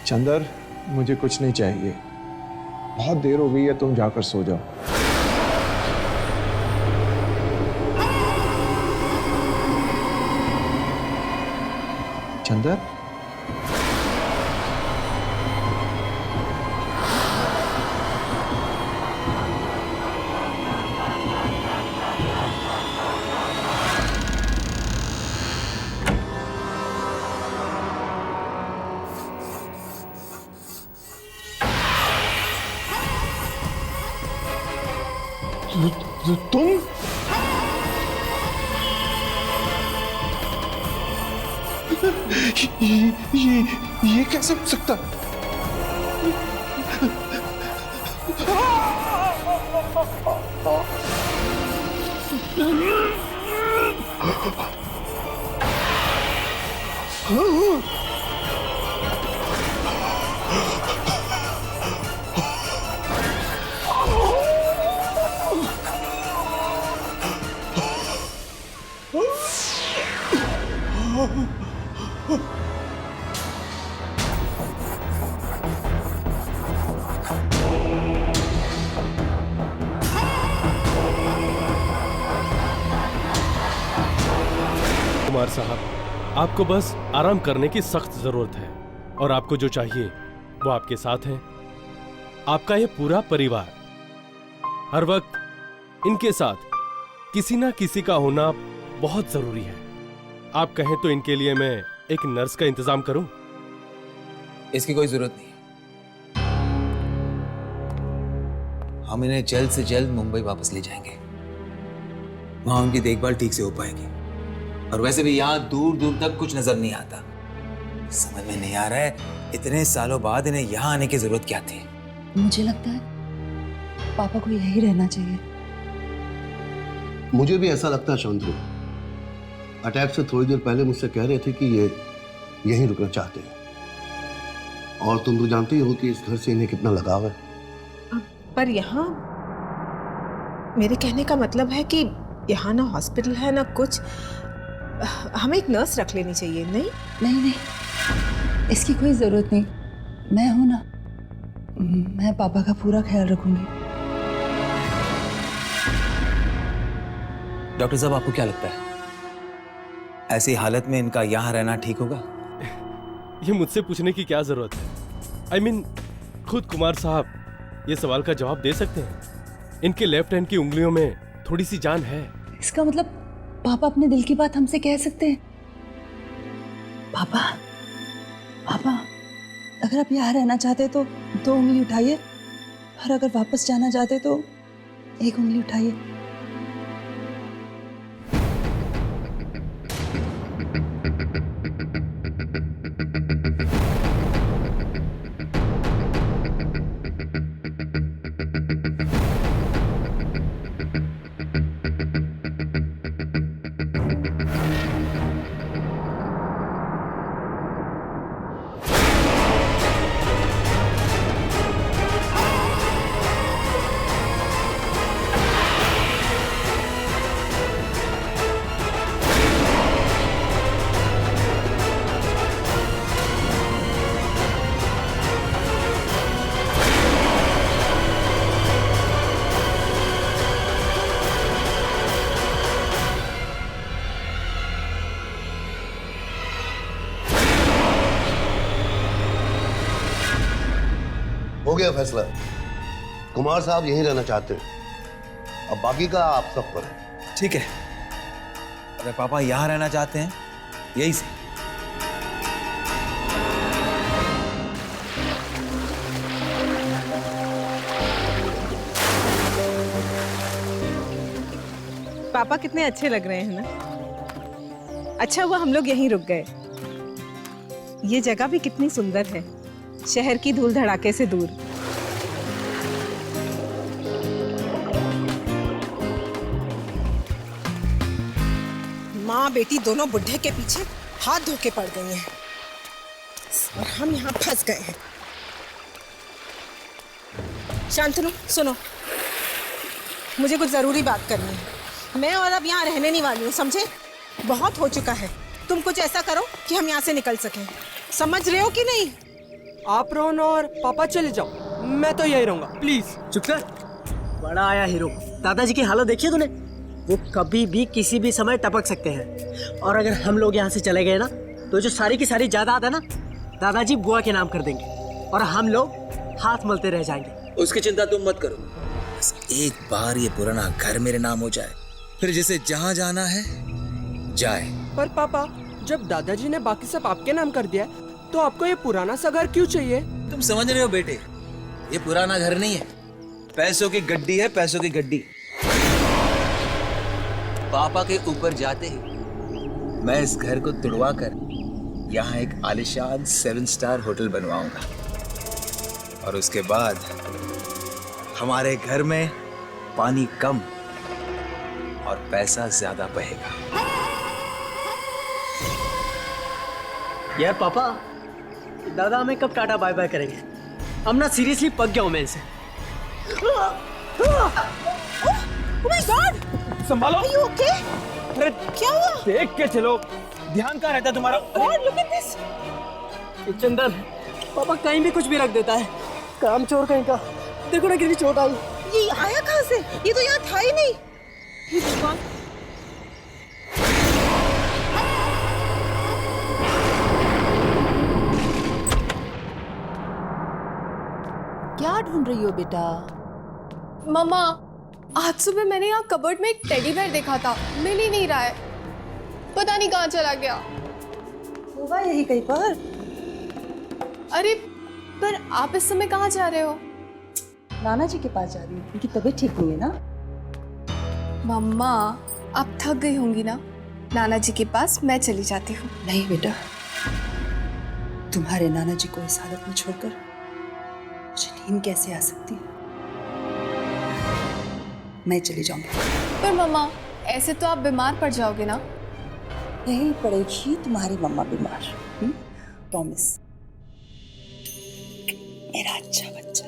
S3: चंदर, मुझे कुछ नहीं चाहिए। बहुत देर हो गई है, तुम जाकर सो जाओ। चंदर, तुम? ये कैसे हो सकता?
S5: कुमार साहब, आपको बस आराम करने की सख्त जरूरत है और आपको जो चाहिए वो आपके साथ है। आपका ये पूरा परिवार हर वक्त इनके साथ किसी ना किसी का होना बहुत जरूरी है। आप कहें तो इनके लिए मैं एक नर्स का इंतजाम करूं?
S12: इसकी कोई जरूरत नहीं। हम इन्हें जल्द से जल्द मुंबई वापस ले जाएंगे। वहां उनकी देखभाल ठीक से हो पाएगी। और वैसे भी यहाँ दूर दूर तक कुछ नजर नहीं आता। समझ में नहीं आ रहा है इतने सालों बाद इन्हें यहाँ आने की जरूरत क्या थी।
S13: मुझे लगता है पापा को यही रहना चाहिए।
S11: मुझे भी ऐसा लगता है शांतनु। अटैक से थोड़ी देर पहले मुझसे कह रहे थे कि ये यहीं रुकना चाहते हैं। और तुम तो जानती हो कि इस घर से इन्हें कितना लगाव है।
S14: पर यहाँ मेरे कहने का मतलब है कि यहाँ ना हॉस्पिटल है ना कुछ। हमें एक नर्स रख लेनी चाहिए। नहीं
S13: नहीं नहीं, इसकी कोई जरूरत नहीं, मैं हूं ना, मैं पापा का पूरा ख्याल रखूंगी।
S12: डॉक्टर साहब, आपको क्या लगता है ऐसी हालत में इनका यहाँ रहना ठीक होगा?
S5: ये मुझसे पूछने की क्या जरूरत है? I mean, खुद कुमार साहब ये सवाल का जवाब दे सकते हैं। इनके लेफ्ट हैंड की उंगलियों में थोड़ी सी जान है।
S13: इसका मतलब पापा अपने दिल की बात हमसे कह सकते हैं? पापा, पापा, अगर आप यहाँ रहना चाहते तो 2 उंगली उठाइए, और अगर वापस जाना चाहते तो 1 उंगली उठाइए।
S11: हो गया फैसला। कुमार साहब यहीं रहना चाहते हैं, अब बाकी का आप सब पर है।
S12: ठीक है, अगर पापा यहाँ रहना चाहते हैं यही से।
S14: पापा कितने अच्छे लग रहे हैं ना। अच्छा हुआ हम लोग यहीं रुक गए। ये जगह भी कितनी सुंदर है, शहर की धूल धड़ाके से दूर। माँ बेटी दोनों बुढ़े के पीछे हाथ धो के पड़ गई हैं और हम यहाँ फंस गए हैं। शांतनु, सुनो, मुझे कुछ जरूरी बात करनी है। मैं और अब यहाँ रहने नहीं वाली हूँ, समझे? बहुत हो चुका है। तुम कुछ ऐसा करो कि हम यहाँ से निकल सकें। समझ रहे हो कि नहीं?
S15: आप रोहन और पापा चले जाओ, मैं तो यही रहूंगा, प्लीज।
S6: चुप कर, बड़ा आया हीरो। दादाजी की हालत देखी है तूने? वो कभी भी किसी भी समय टपक सकते हैं, और अगर हम लोग यहाँ से चले गए ना तो जो सारी की सारी जायदाद है ना दादाजी बुआ के नाम कर देंगे और हम लोग हाथ मलते रह जाएंगे।
S12: उसकी चिंता तुम मत करो, बस एक बार ये पुराना घर मेरे नाम हो जाए, फिर जिसे जहाँ जाना है जाए।
S15: पर पापा, जब दादाजी ने बाकी सब आपके नाम कर दिया तो आपको ये पुराना सा घर क्यों चाहिए?
S12: तुम समझ रहे हो बेटे, ये पुराना घर नहीं है, पैसों की गड्डी है, पैसों की गड्डी। पापा के ऊपर जाते ही मैं इस घर को तुड़वा कर यहाँ एक आलिशान 7 स्टार होटल बनवाऊंगा, और उसके बाद हमारे घर में पानी कम और पैसा ज्यादा बहेगा।
S6: यार पापा, दादा हमें कब टाटा बाय बाय करेंगे? हम ना सीरियसली पक गया हूं मैं इनसे।
S14: Oh my God!
S15: संभालो।
S14: Are you okay?
S15: अरे
S14: क्या हुआ?
S15: देख के चलो, ध्यान कहाँ रहता तुम्हारा?
S14: God, look at this!
S6: चंदन, पापा कहीं भी कुछ भी रख देता है, काम चोर कहीं का। देखो ना कितनी चोट आई।
S14: ये आया कहाँ से? ये तो यहाँ था ही नहीं। हे भगवान!
S13: क्या ढूंढ रही हो बेटा?
S1: मम्मा, आज सुबह मैंने यहाँ कबर्ड में एक टेडी बेयर देखा था, मिल ही नहीं रहा है, पता नहीं कहाँ चला गया।
S13: होगा यही कहीं पर।
S1: अरे पर आप इस समय कहाँ जा रहे हो?
S13: नाना जी के पास जा रही हूँ, उनकी तबीयत ठीक नहीं है ना।
S1: मम्मा, आप थक गई होंगी ना, नाना जी के पास मैं चली जाती हूँ।
S13: नहीं बेटा, तुम्हारे नाना जी को इस हालत में छोड़कर मुझे नींद कैसे आ सकती है? मैं चली जाऊंगी।
S1: पर मम्मा, ऐसे तो आप बीमार पड़ जाओगे ना।
S13: नहीं पड़ेगी तुम्हारी मम्मा बीमार, प्रॉमिस। मेरा अच्छा बच्चा।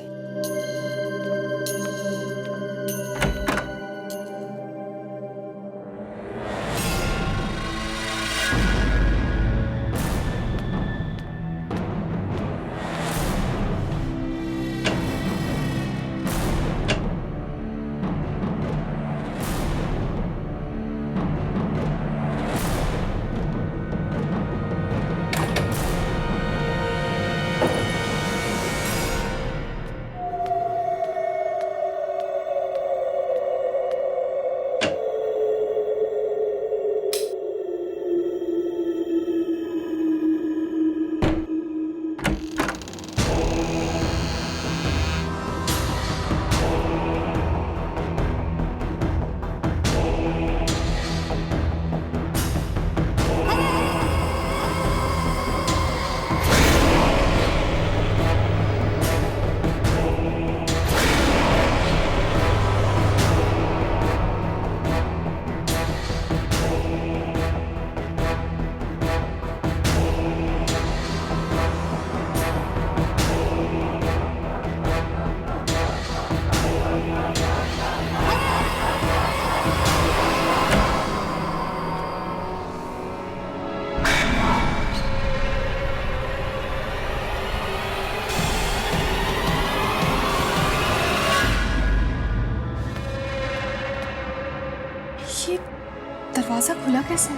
S1: दरवाजा खुला कैसे?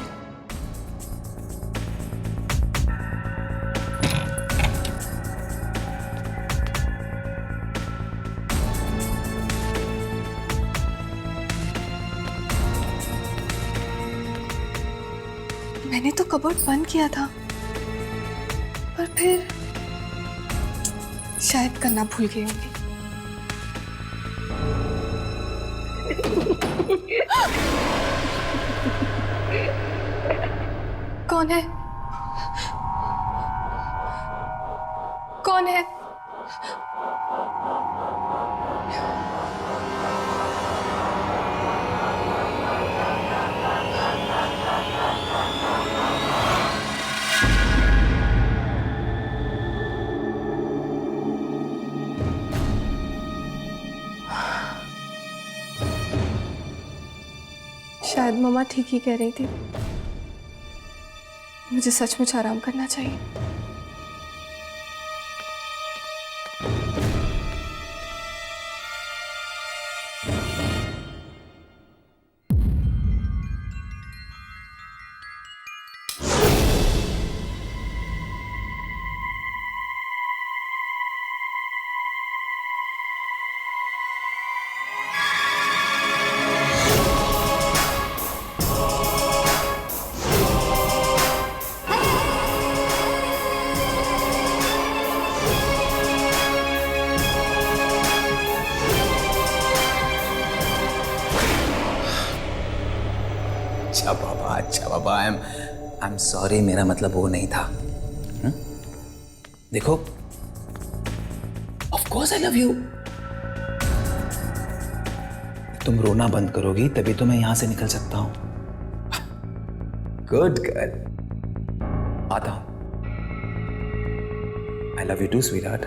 S1: मैंने तो कबर्ड बंद किया था, पर फिर शायद करना भूल गई होंगी। कौन है? कौन है? शायद मम्मा ठीक ही कह रही थी, मुझे सचमुच आराम करना चाहिए।
S12: अच्छा बाबा, आई एम सॉरी, मेरा मतलब वो नहीं था। देखो, of course I love you. तुम रोना बंद करोगी तभी तो मैं यहां से निकल सकता हूं। गुड गर्ल, आता हूं। I love you too sweetheart.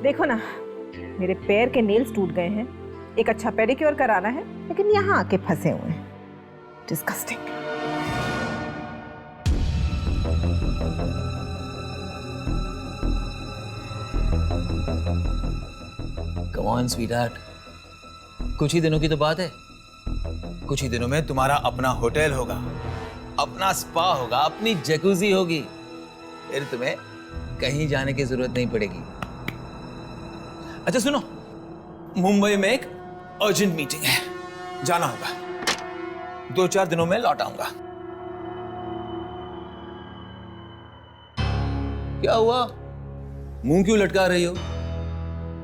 S14: देखो ना, मेरे पैर के नेल्स टूट गए हैं। एक अच्छा पेडिक्योर कराना है, लेकिन यहाँ आके फंसे हुए हैं। डिस्गस्टिंग।
S12: कम ऑन स्वीटहार्ट, कुछ ही दिनों की तो बात है। कुछ ही दिनों में तुम्हारा अपना होटल होगा, अपना स्पा होगा, अपनी जैकुजी होगी। फिर तुम्हें कहीं जाने की जरूरत नहीं पड़ेगी। अच्छा सुनो, मुंबई में एक अर्जेंट मीटिंग है, जाना होगा। 2-4 दिनों में लौट आऊंगा। क्या हुआ, मुंह क्यों लटका रही हो?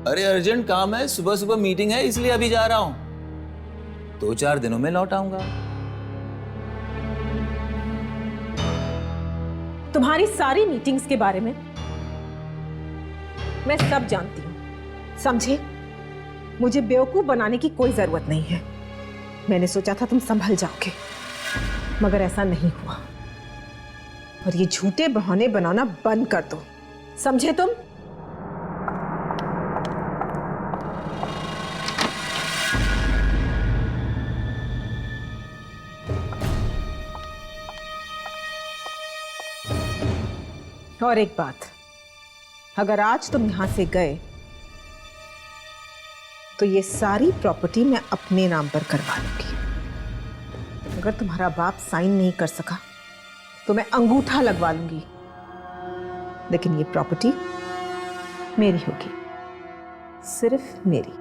S12: अरे अर्जेंट काम है, सुबह सुबह मीटिंग है, इसलिए अभी जा रहा हूं। 2-4 दिनों में लौट आऊंगा।
S14: तुम्हारी सारी मीटिंग्स के बारे में मैं सब जानती हूँ, समझे? मुझे बेवकूफ बनाने की कोई जरूरत नहीं है। मैंने सोचा था तुम संभल जाओगे, मगर ऐसा नहीं हुआ। और ये झूठे बहाने बनाना बंद कर दो, समझे तुम? और एक बात, अगर आज तुम यहां से गए तो ये सारी प्रॉपर्टी मैं अपने नाम पर करवा लूंगी। अगर तुम्हारा बाप साइन नहीं कर सका तो मैं अंगूठा लगवा लूंगी, लेकिन ये प्रॉपर्टी मेरी होगी, सिर्फ मेरी।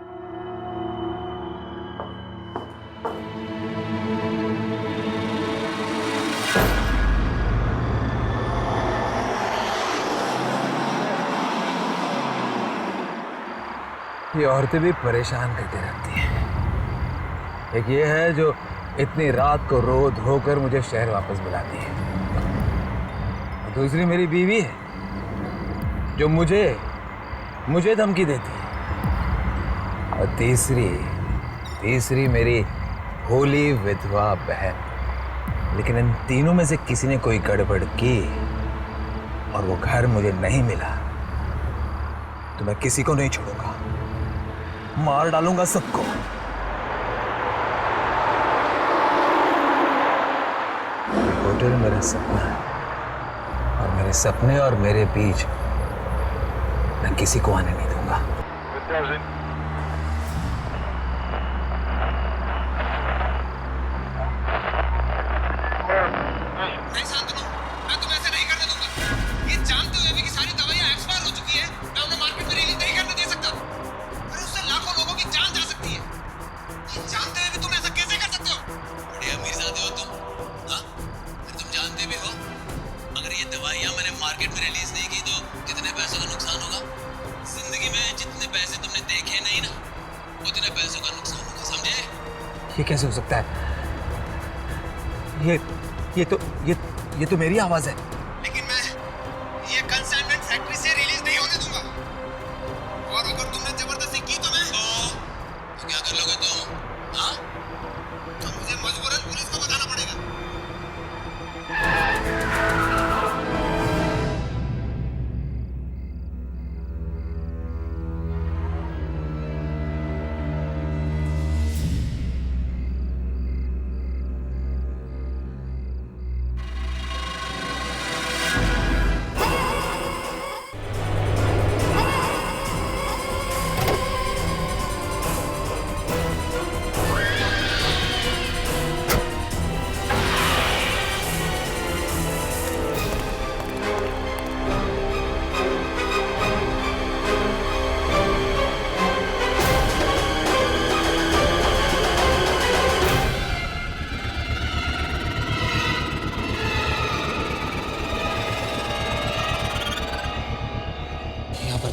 S12: ये औरतें भी परेशान करती रहती हैं। एक ये है जो इतनी रात को रो धोकर मुझे शहर वापस बुलाती है, और दूसरी मेरी बीवी है जो मुझे धमकी देती है, और तीसरी मेरी भोली विधवा बहन। लेकिन इन तीनों में से किसी ने कोई गड़बड़ की और वो घर मुझे नहीं मिला तो मैं किसी को नहीं छोड़ूंगा, मार डालूंगा सबको। होटल मेरा सपना है और मेरे सपने और मेरे बीच मैं किसी को आने नहीं दूंगा।
S16: नहीं शांतनु, मैं तुम्हें ऐसे नहीं करने दूंगा। ये जानते हुए भी कि सारी दवाइयां एक्सपायर हो चुकी है, मैं उन्हें मार्केट में रिलीज नहीं करने दे सकता। अरे उससे लाखों लोगों की जान जा सकती है। ये जानते हुए भी तुम ऐसा कैसे कर सकते हो? बड़े अमीरजादे हो तुम, हाँ? फिर तुम जानते भी हो अगर ये दवाइयां मैंने मार्केट में रिलीज नहीं की तो कितने पैसों का नुकसान होगा। जिंदगी में जितने पैसे तुमने देखे नहीं ना, उतने पैसों का नुकसान होगा, समझे?
S12: ये कैसे हो सकता है? ये तो मेरी आवाज है।
S16: लेकिन मैं ये कंसाइनमेंट फैक्ट्री से रिलीज नहीं होने दूंगा। और अगर तुमने जबरदस्ती की तो क्या कर लोगे तुम? हाँ? तो मुझे मजबूरन पुलिस को बताना पड़ेगा।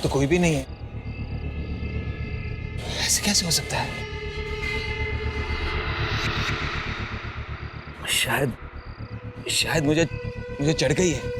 S12: तो कोई भी नहीं है। ऐसे कैसे हो सकता है? शायद मुझे चढ़ गई है।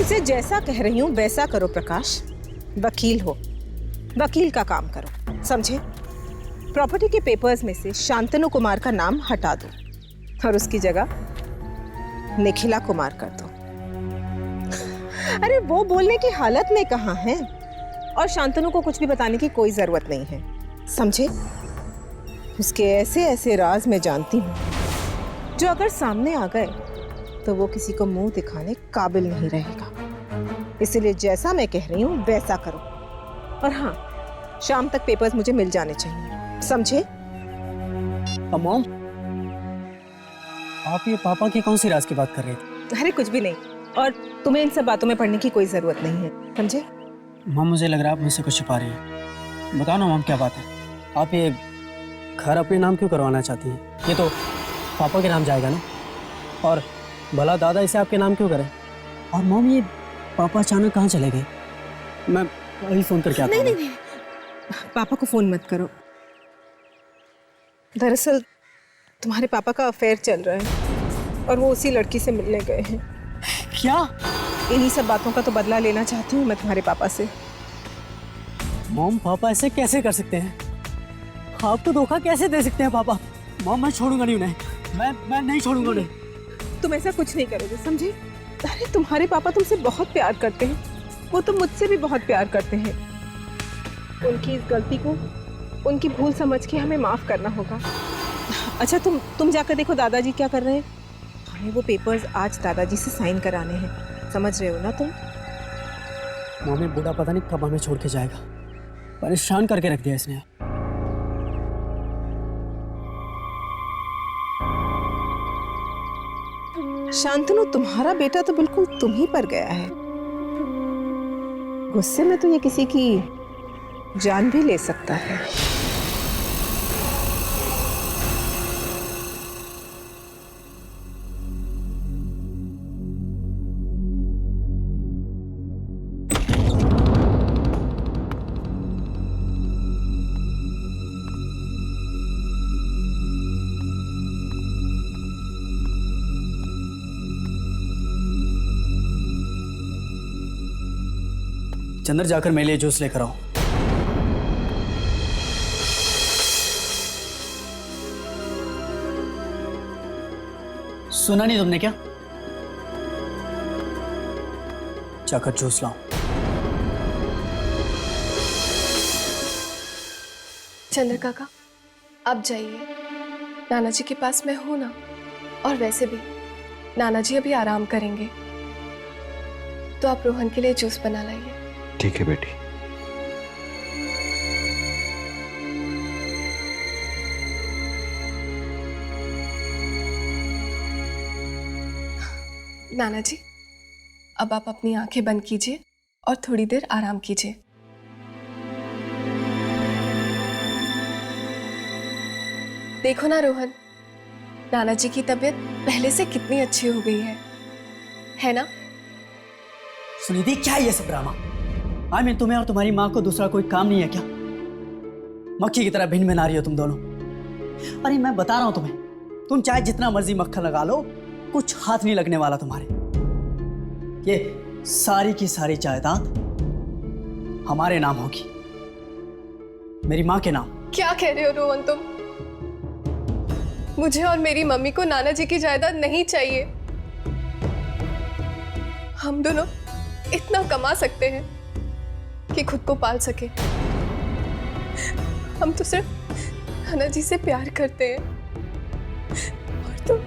S14: तुमसे जैसा कह रही हूँ वैसा करो प्रकाश। वकील हो, वकील का काम करो, समझे? प्रॉपर्टी के पेपर्स में से शांतनु कुमार का नाम हटा दो और उसकी जगह निखिला कुमार कर दो। अरे वो बोलने की हालत में कहाँ है, और शांतनु को कुछ भी बताने की कोई जरूरत नहीं है, समझे? उसके ऐसे ऐसे राज मैं जानती हूँ जो अगर सामने आ गए तो वो किसी को मुंह दिखाने काबिल नहीं रहेगा। इसलिए जैसा मैं कह रही हूँ वैसा करो। और हाँ, शाम तक पेपर्स मुझे मिल जाने चाहिए, समझे?
S6: मॉम, आप ये पापा की कौन सी राज की बात कर रहे थे?
S14: अरे कुछ भी नहीं, और तुम्हें इन सब बातों में पढ़ने की कोई जरूरत नहीं है, समझे?
S6: मॉम, मुझे लग रहा है आप मुझसे कुछ छुपा रही हैं। बताओ ना मॉम, क्या बात है? आप ये घर अपने नाम क्यों करवाना चाहती हैं? ये तो पापा के नाम जाएगा ना, और भला दादा इसे आपके नाम क्यों करें? और मॉम, ये पापा अचानक कहाँ चले गए? मैं अभी फोन करके आता हूँ।
S14: नहीं, पापा को फोन मत करो। दरअसल तुम्हारे पापा का अफेयर चल रहा है और वो उसी लड़की से मिलने गए हैं।
S6: क्या?
S14: इन्हीं सब बातों का तो बदला लेना चाहती हूँ मैं तुम्हारे पापा से।
S6: मॉम, पापा ऐसे कैसे कर सकते हैं? आप तो धोखा कैसे दे सकते हैं पापा? मॉम, मैं छोड़ूंगा नहीं उन्हें, मैं नहीं छोड़ूंगा उन्हें।
S14: तुम ऐसा कुछ नहीं करोगे, समझे? अरे तुम्हारे पापा तुमसे बहुत प्यार करते हैं, वो तो मुझसे भी बहुत प्यार करते हैं। उनकी इस गलती को उनकी भूल समझ के हमें माफ करना होगा। अच्छा, तुम जाकर देखो दादाजी क्या कर रहे हैं। हमें वो पेपर्स आज दादाजी से साइन कराने हैं, समझ रहे हो ना तुम?
S6: मम्मी, बूढ़ा पता नहीं कब हमें छोड़ के जाएगा, परेशान करके रख दिया इसने।
S14: शांतनु, तुम्हारा बेटा तो बिल्कुल तुम ही पर गया है। गुस्से में तो ये किसी की जान भी ले सकता है।
S6: चंदर, जाकर मेरे लिए जूस लेकर आओ। सुना नहीं तुमने क्या? जाकर जूस लाओ।
S1: चंद्र काका, आप जाइए, नाना जी के पास मैं हूं ना। और वैसे भी नाना जी अभी आराम करेंगे, तो आप रोहन के लिए जूस बना लाइए।
S17: ठीक है बेटी।
S1: नाना जी, अब आप अपनी आंखें बंद कीजिए और थोड़ी देर आराम कीजिए। देखो ना रोहन, नाना जी की तबीयत पहले से कितनी अच्छी हो गई है ना?
S6: सुनिधि, क्या है ये सब ड्रामा? तुम्हें और तुम्हारी माँ को दूसरा कोई काम नहीं है क्या? मक्खी की तरह भिन्न में नारी हो तुम दोनों। अरे मैं बता रहा हूं तुम्हें, तुम चाहे जितना मर्जी मक्खन लगा लो, कुछ हाथ नहीं लगने वाला तुम्हारे। ये सारी की सारी जायदाद हमारे नाम होगी, मेरी माँ के नाम।
S1: क्या कह रहे हो रोहन तुम? मुझे और मेरी मम्मी को नाना जी की जायदाद नहीं चाहिए। हम दोनों इतना कमा सकते हैं कि खुद को पाल सके। हम तो सिर्फ नाना जी से प्यार करते हैं, और तुम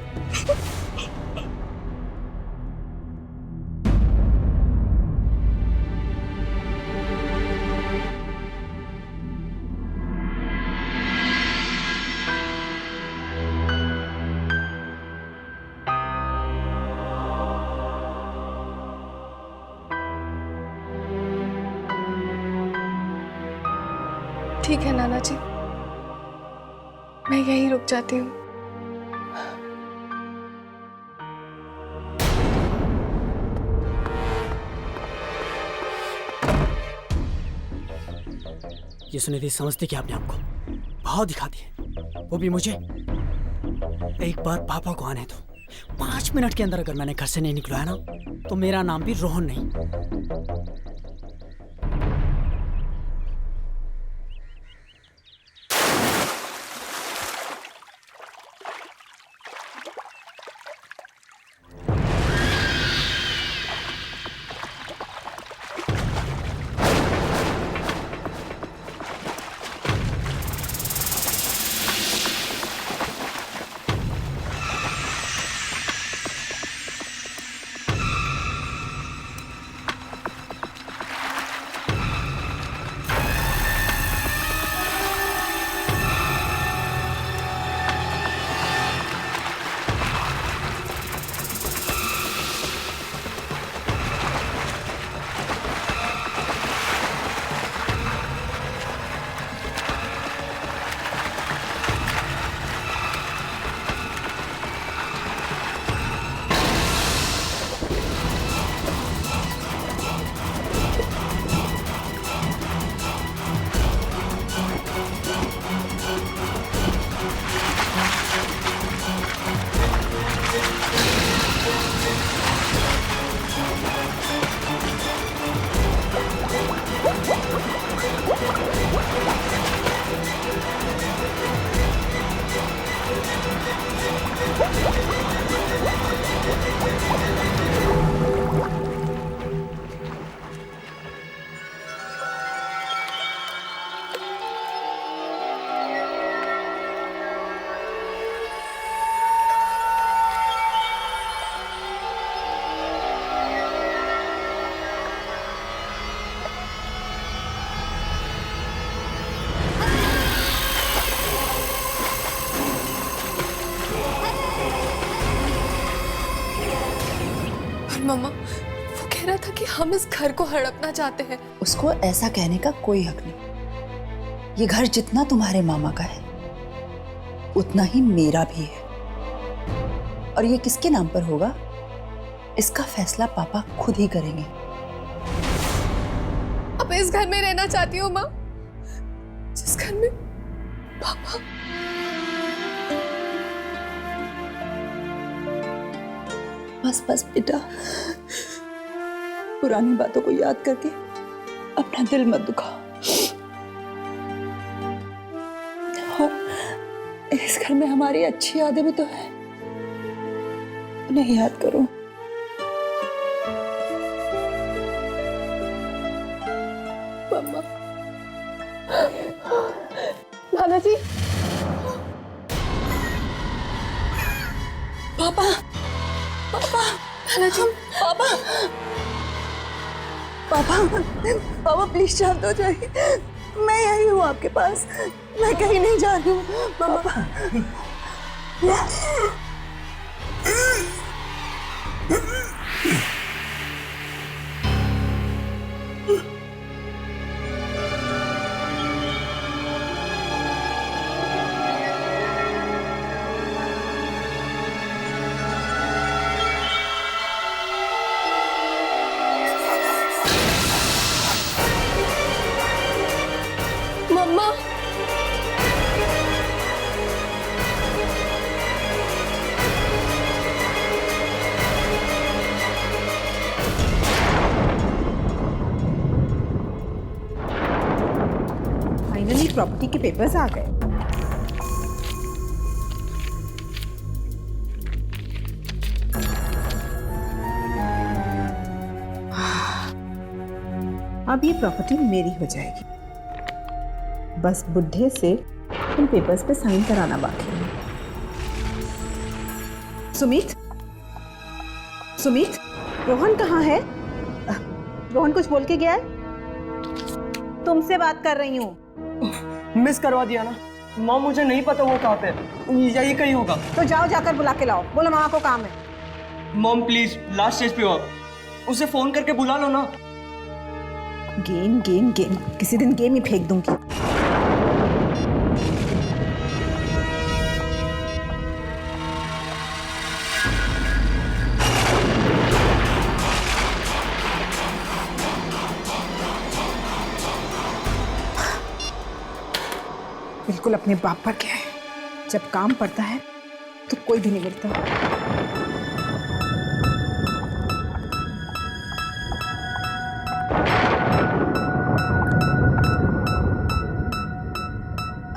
S1: ठीक है नाना जी, मैं यहीं रुक जाती हूँ।
S6: ये सुनिधि, समझती क्या अपने आप को? भाव दिखाती है, वो भी मुझे। एक बार पापा को आने दो, 5 मिनट के अंदर अगर मैंने घर से नहीं निकला है ना, तो मेरा नाम भी रोहन नहीं।
S1: मम्मा, वो कह रहा था कि हम इस घर को हड़पना चाहते हैं।
S13: उसको ऐसा कहने का कोई हक नहीं। ये घर जितना तुम्हारे मामा का है, उतना ही मेरा भी है। और ये किसके नाम पर होगा, इसका फैसला पापा खुद ही करेंगे।
S1: अब इस घर में रहना चाहती हूँ माँ, जिस घर में पापा।
S13: बस बस बेटा, पुरानी बातों को याद करके अपना दिल मत दुखाओ। और इस घर में हमारी अच्छी यादें भी तो है, उन्हें याद करो।
S1: मम्मा, नाना जी,
S13: पापा, पापा,
S1: नाना जी,
S13: पापा, पापा, पापा प्लीज शांत हो जाइए। मैं यही हूँ आपके पास, मैं कहीं नहीं जा रही हूँ। पापा,
S1: मम्मा,
S14: फाइनली प्रॉपर्टी के पेपर्स आ गए। अब ये प्रॉपर्टी मेरी हो जाएगी। बस बुढ़े से इन पेपर्स पे साइन कराना बाकी है। सुमित, सुमित, रोहन कहाँ है? रोहन कुछ बोल के गया है? तुमसे बात कर रही हूँ।
S6: मिस करवा दिया ना माँ, मुझे नहीं पता वो कहाँ पे, यही कहीं होगा।
S14: तो जाओ, जाकर बुला के लाओ। बोलो मामा को काम है।
S6: मॉम प्लीज, लास्ट स्टेज पे हो आप, उसे फोन करके बुला लो ना।
S14: गेम गेम गेम, किसी दिन गेम ही फेंक दूंगी। बिल्कुल अपने बाप पर क्या है, जब काम पड़ता है तो कोई भी नहीं मिलता।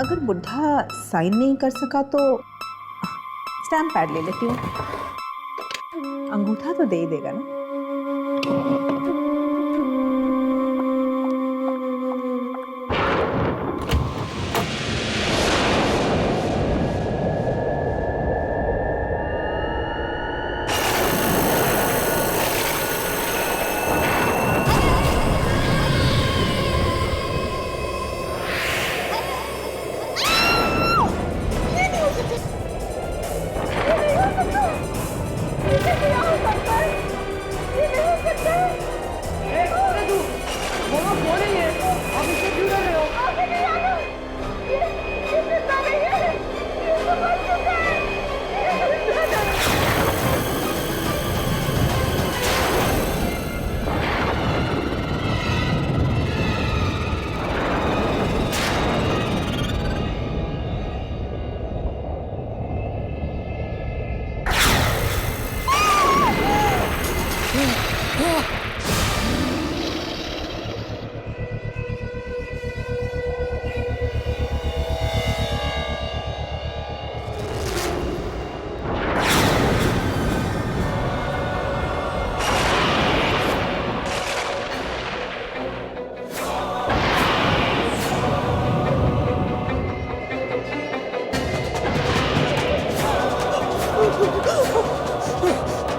S13: अगर बुढ़ा साइन नहीं कर सका तो स्टैम्प पैड ले लेती हूँ, अंगूठा तो दे ही देगा ना।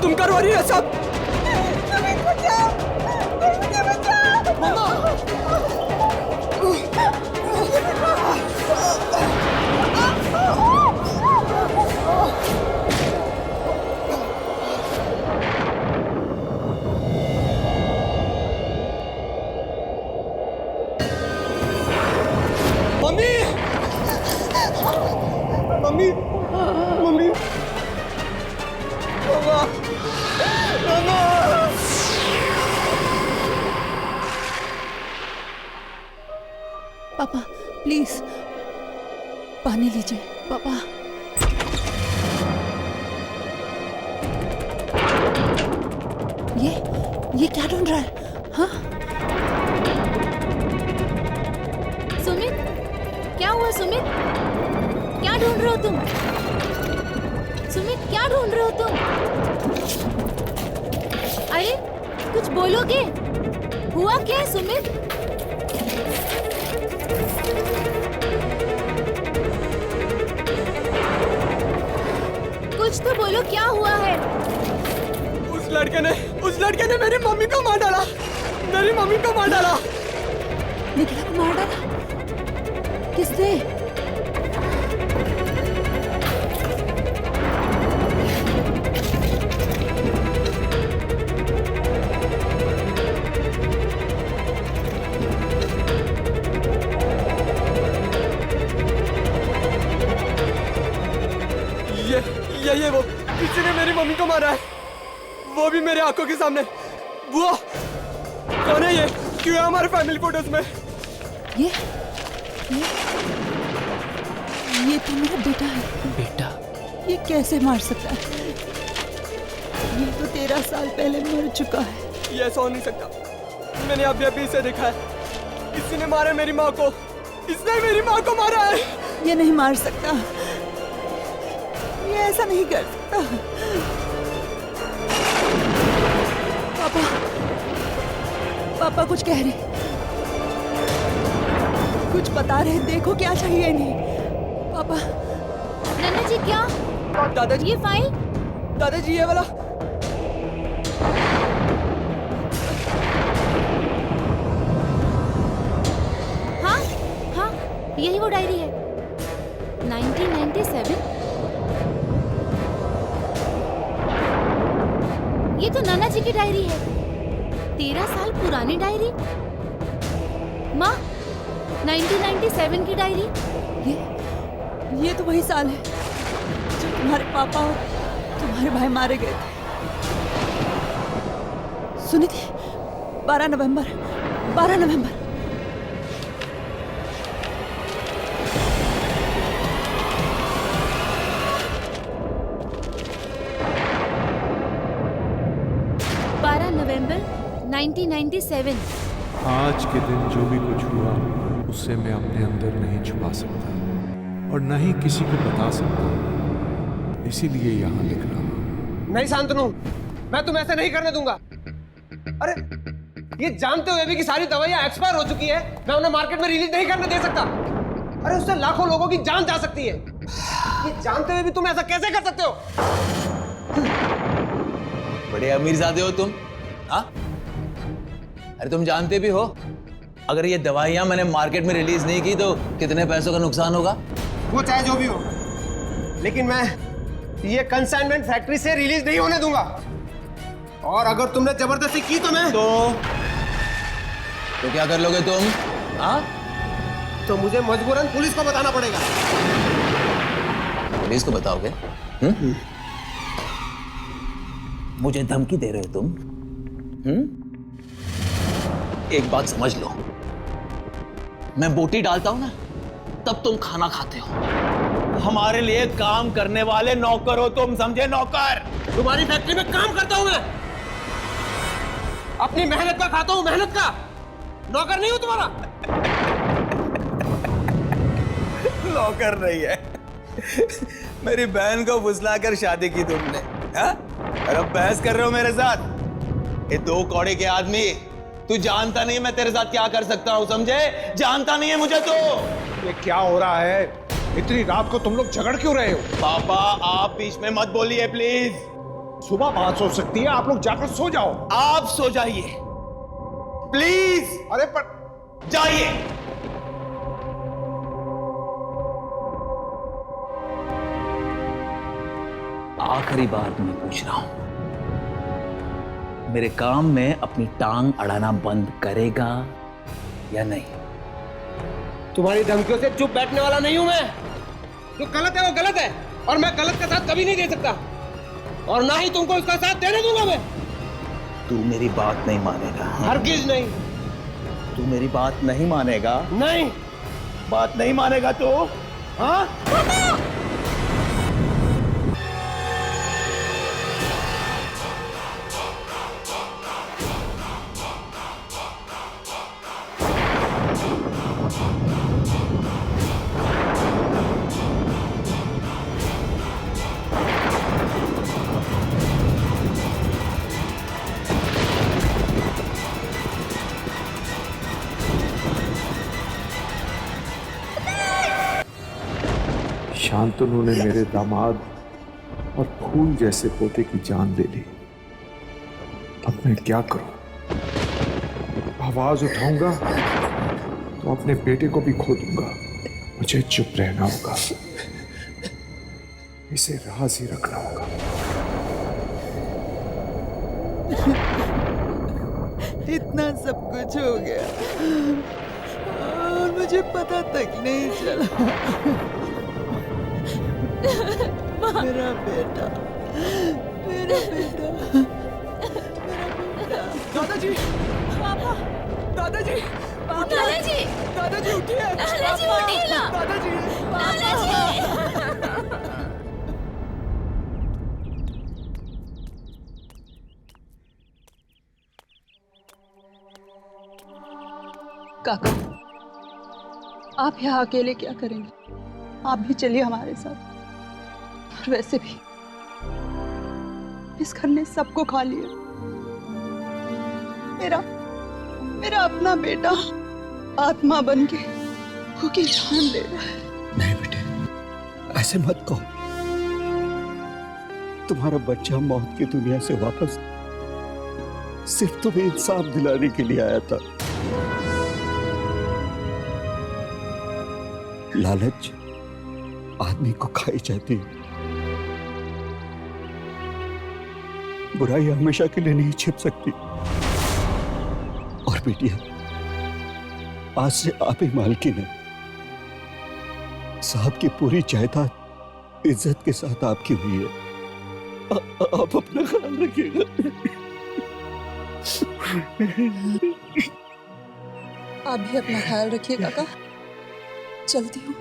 S15: तुम करो रही है सब। मम्मी मम्मी मम्मी मामा मामा
S13: पापा प्लीज पानी लीजिए पापा। ये क्या ढूंढ रहा है? हाँ
S1: सुमित, क्या हुआ सुमित? क्या ढूंढ रहे हो तुम? सुमित क्या ढूंढ रहे हो तुम? अरे कुछ बोलोगे? हुआ क्या है सुमित? कुछ तो बोलो, क्या हुआ है?
S15: उस लड़के ने मेरी मम्मी को मार डाला। मेरी मम्मी को मार डाला।
S13: निखिला को मार डाला? किसने?
S15: ये वो किसी ने मेरी मम्मी को मारा है, वो भी मेरे आंखों के सामने। वो कौन है? ये क्यों है हमारे फैमिली फोटोज में?
S13: ये तो मेरा बेटा है।
S15: बेटा?
S13: ये कैसे मार सकता है? ये तो 13 साल पहले मर चुका है।
S15: ये ऐसा हो नहीं सकता। मैंने अभी इसे देखा है। किसी ने मारा मेरी माँ को। इसने मेरी माँ को मारा है।
S13: ये नहीं मार सकता, ये ऐसा नहीं कर सकता। पापा कुछ कह रहे, कुछ बता रहे। देखो क्या चाहिए इन्हें। पापा।
S1: नन्ना जी क्या?
S15: दादाजी
S1: ये फाइल?
S15: दादाजी ये वाला।
S1: हाँ यही वो डायरी है। 1997। ये तो नाना जी की डायरी है। 13 साल पुरानी डायरी। माँ 1997 की डायरी।
S13: ये तो वही साल है जब तुम्हारे पापा और तुम्हारे भाई मारे गए थे। सुनी थी? 12 नवंबर।
S9: 1997। आज के दिन जो भी कुछ हुआ उससे मैं अपने अंदर नहीं छुपा सकता।
S8: और न ही किसी को बता सकता, इसीलिए यहां लिख रहा हूं।
S15: नहीं शांतनु, मैं तुम्हें ऐसे नहीं करने दूंगा। अरे ये जानते हुए भी कि सारी दवाइयां एक्सपायर हो चुकी है, मैं उन्हें मार्केट में रिलीज नहीं करने दे सकता। अरे उससे लाखों लोगों की जान जा सकती है। ये जानते हुए भी तुम ऐसा कैसे कर सकते हो?
S12: बड़े अमीरजादे हो तुम, हाँ? अरे तुम जानते भी हो अगर ये दवाइयां मैंने मार्केट में रिलीज नहीं की तो कितने पैसों का नुकसान होगा?
S15: वो चाहे जो भी हो, लेकिन मैं ये कंसाइनमेंट फैक्ट्री से रिलीज नहीं होने दूंगा। और अगर तुमने जबरदस्ती की तो मैं
S12: तो क्या कर लोगे तुम? हाँ?
S15: तो मुझे मजबूरन पुलिस को बताना पड़ेगा।
S12: पुलिस को बताओगे? मुझे धमकी दे रहे हो तुम? एक बात समझ लो, मैं बोटी डालता हूं ना तब तुम खाना खाते हो। हमारे लिए काम करने वाले नौकर हो तुम, समझे? नौकर।
S15: तुम्हारी फैक्ट्री में काम करता हूं मैं, अपनी मेहनत का खाता हूं, मेहनत का। नौकर नहीं हूं तुम्हारा।
S12: नौकर नहीं है। मेरी बहन को फुसलाकर शादी की तुमने, हाँ? और अब बहस कर रहे हो मेरे साथ? ये दो कौड़े के आदमी, तू जानता नहीं मैं तेरे साथ क्या कर सकता हूं, समझे? जानता नहीं है मुझे तो।
S9: ये क्या हो रहा है? इतनी रात को तुम लोग झगड़ क्यों रहे हो?
S12: पापा आप बीच में मत बोलिए प्लीज।
S9: सुबह बात हो सकती है, आप लोग जाकर सो जाओ।
S12: आप सो जाइए प्लीज।
S9: अरे पर
S12: जाइए। आखिरी बार तुम्हें पूछ रहा हूं, मेरे काम में अपनी टांग अड़ाना बंद करेगा या नहीं?
S15: तुम्हारी धमकियों से चुप बैठने वाला नहीं हूं मैं। जो गलत है वो गलत है, और मैं गलत का साथ कभी नहीं दे सकता, और ना ही तुमको इसका साथ देने दूंगा मैं।
S12: तू मेरी बात नहीं मानेगा।
S15: हरगिज नहीं।
S12: तू मेरी बात नहीं मानेगा?
S15: नहीं।
S12: बात नहीं मानेगा तो? हाँ?
S8: शांतनु ने मेरे दामाद और फूल जैसे पोते की जान ले ली। अब मैं क्या करूं? आवाज उठाऊंगा तो अपने बेटे को भी खो दूंगा। मुझे चुप रहना होगा, इसे राज ही रखना होगा।
S13: इतना सब कुछ हो गया और मुझे पता तक नहीं चला। मेरा बेटा, मेरा बेटा,
S15: दादाजी,
S14: पापा,
S15: दादाजी,
S14: दादाजी,
S15: दादाजी उठिए,
S14: दादाजी उठिए ना,
S15: दादाजी,
S13: काका, आप यहाँ अकेले क्या करेंगे? आप भी चलिए हमारे साथ। और वैसे भी इस घर ने सबको खा लिया। मेरा अपना बेटा आत्मा बन के उसकी जान ले रहा है।
S17: नहीं बेटे, ऐसे मत कहो। तुम्हारा बच्चा मौत की दुनिया से वापस सिर्फ तुम्हें इंसाफ दिलाने के लिए आया था। लालच आदमी को खाई जाती है। बुराई हमेशा के लिए नहीं छिप सकती। और बेटिया, आज से आप ही मालकिन है। साहब की पूरी जायदाद इज्जत के साथ आपकी हुई है। आप अपना ख्याल रखिएगा।
S13: आप भी अपना ख्याल रखिए काका। चलती हूँ।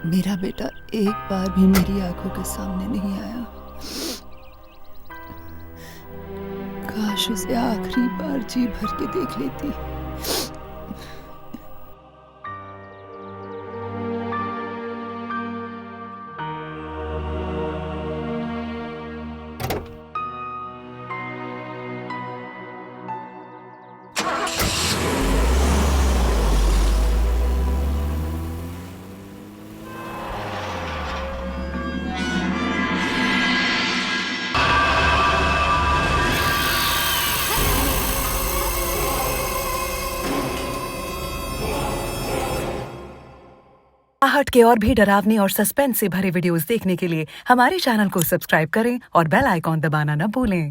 S13: मेरा बेटा एक बार भी मेरी आंखों के सामने नहीं आया। काश काश उसे आखिरी बार जी भर के देख लेती।
S18: आहट के और भी डरावनी और सस्पेंस से भरे वीडियोस देखने के लिए हमारे चैनल को सब्सक्राइब करें और बेल आइकॉन दबाना न भूलें।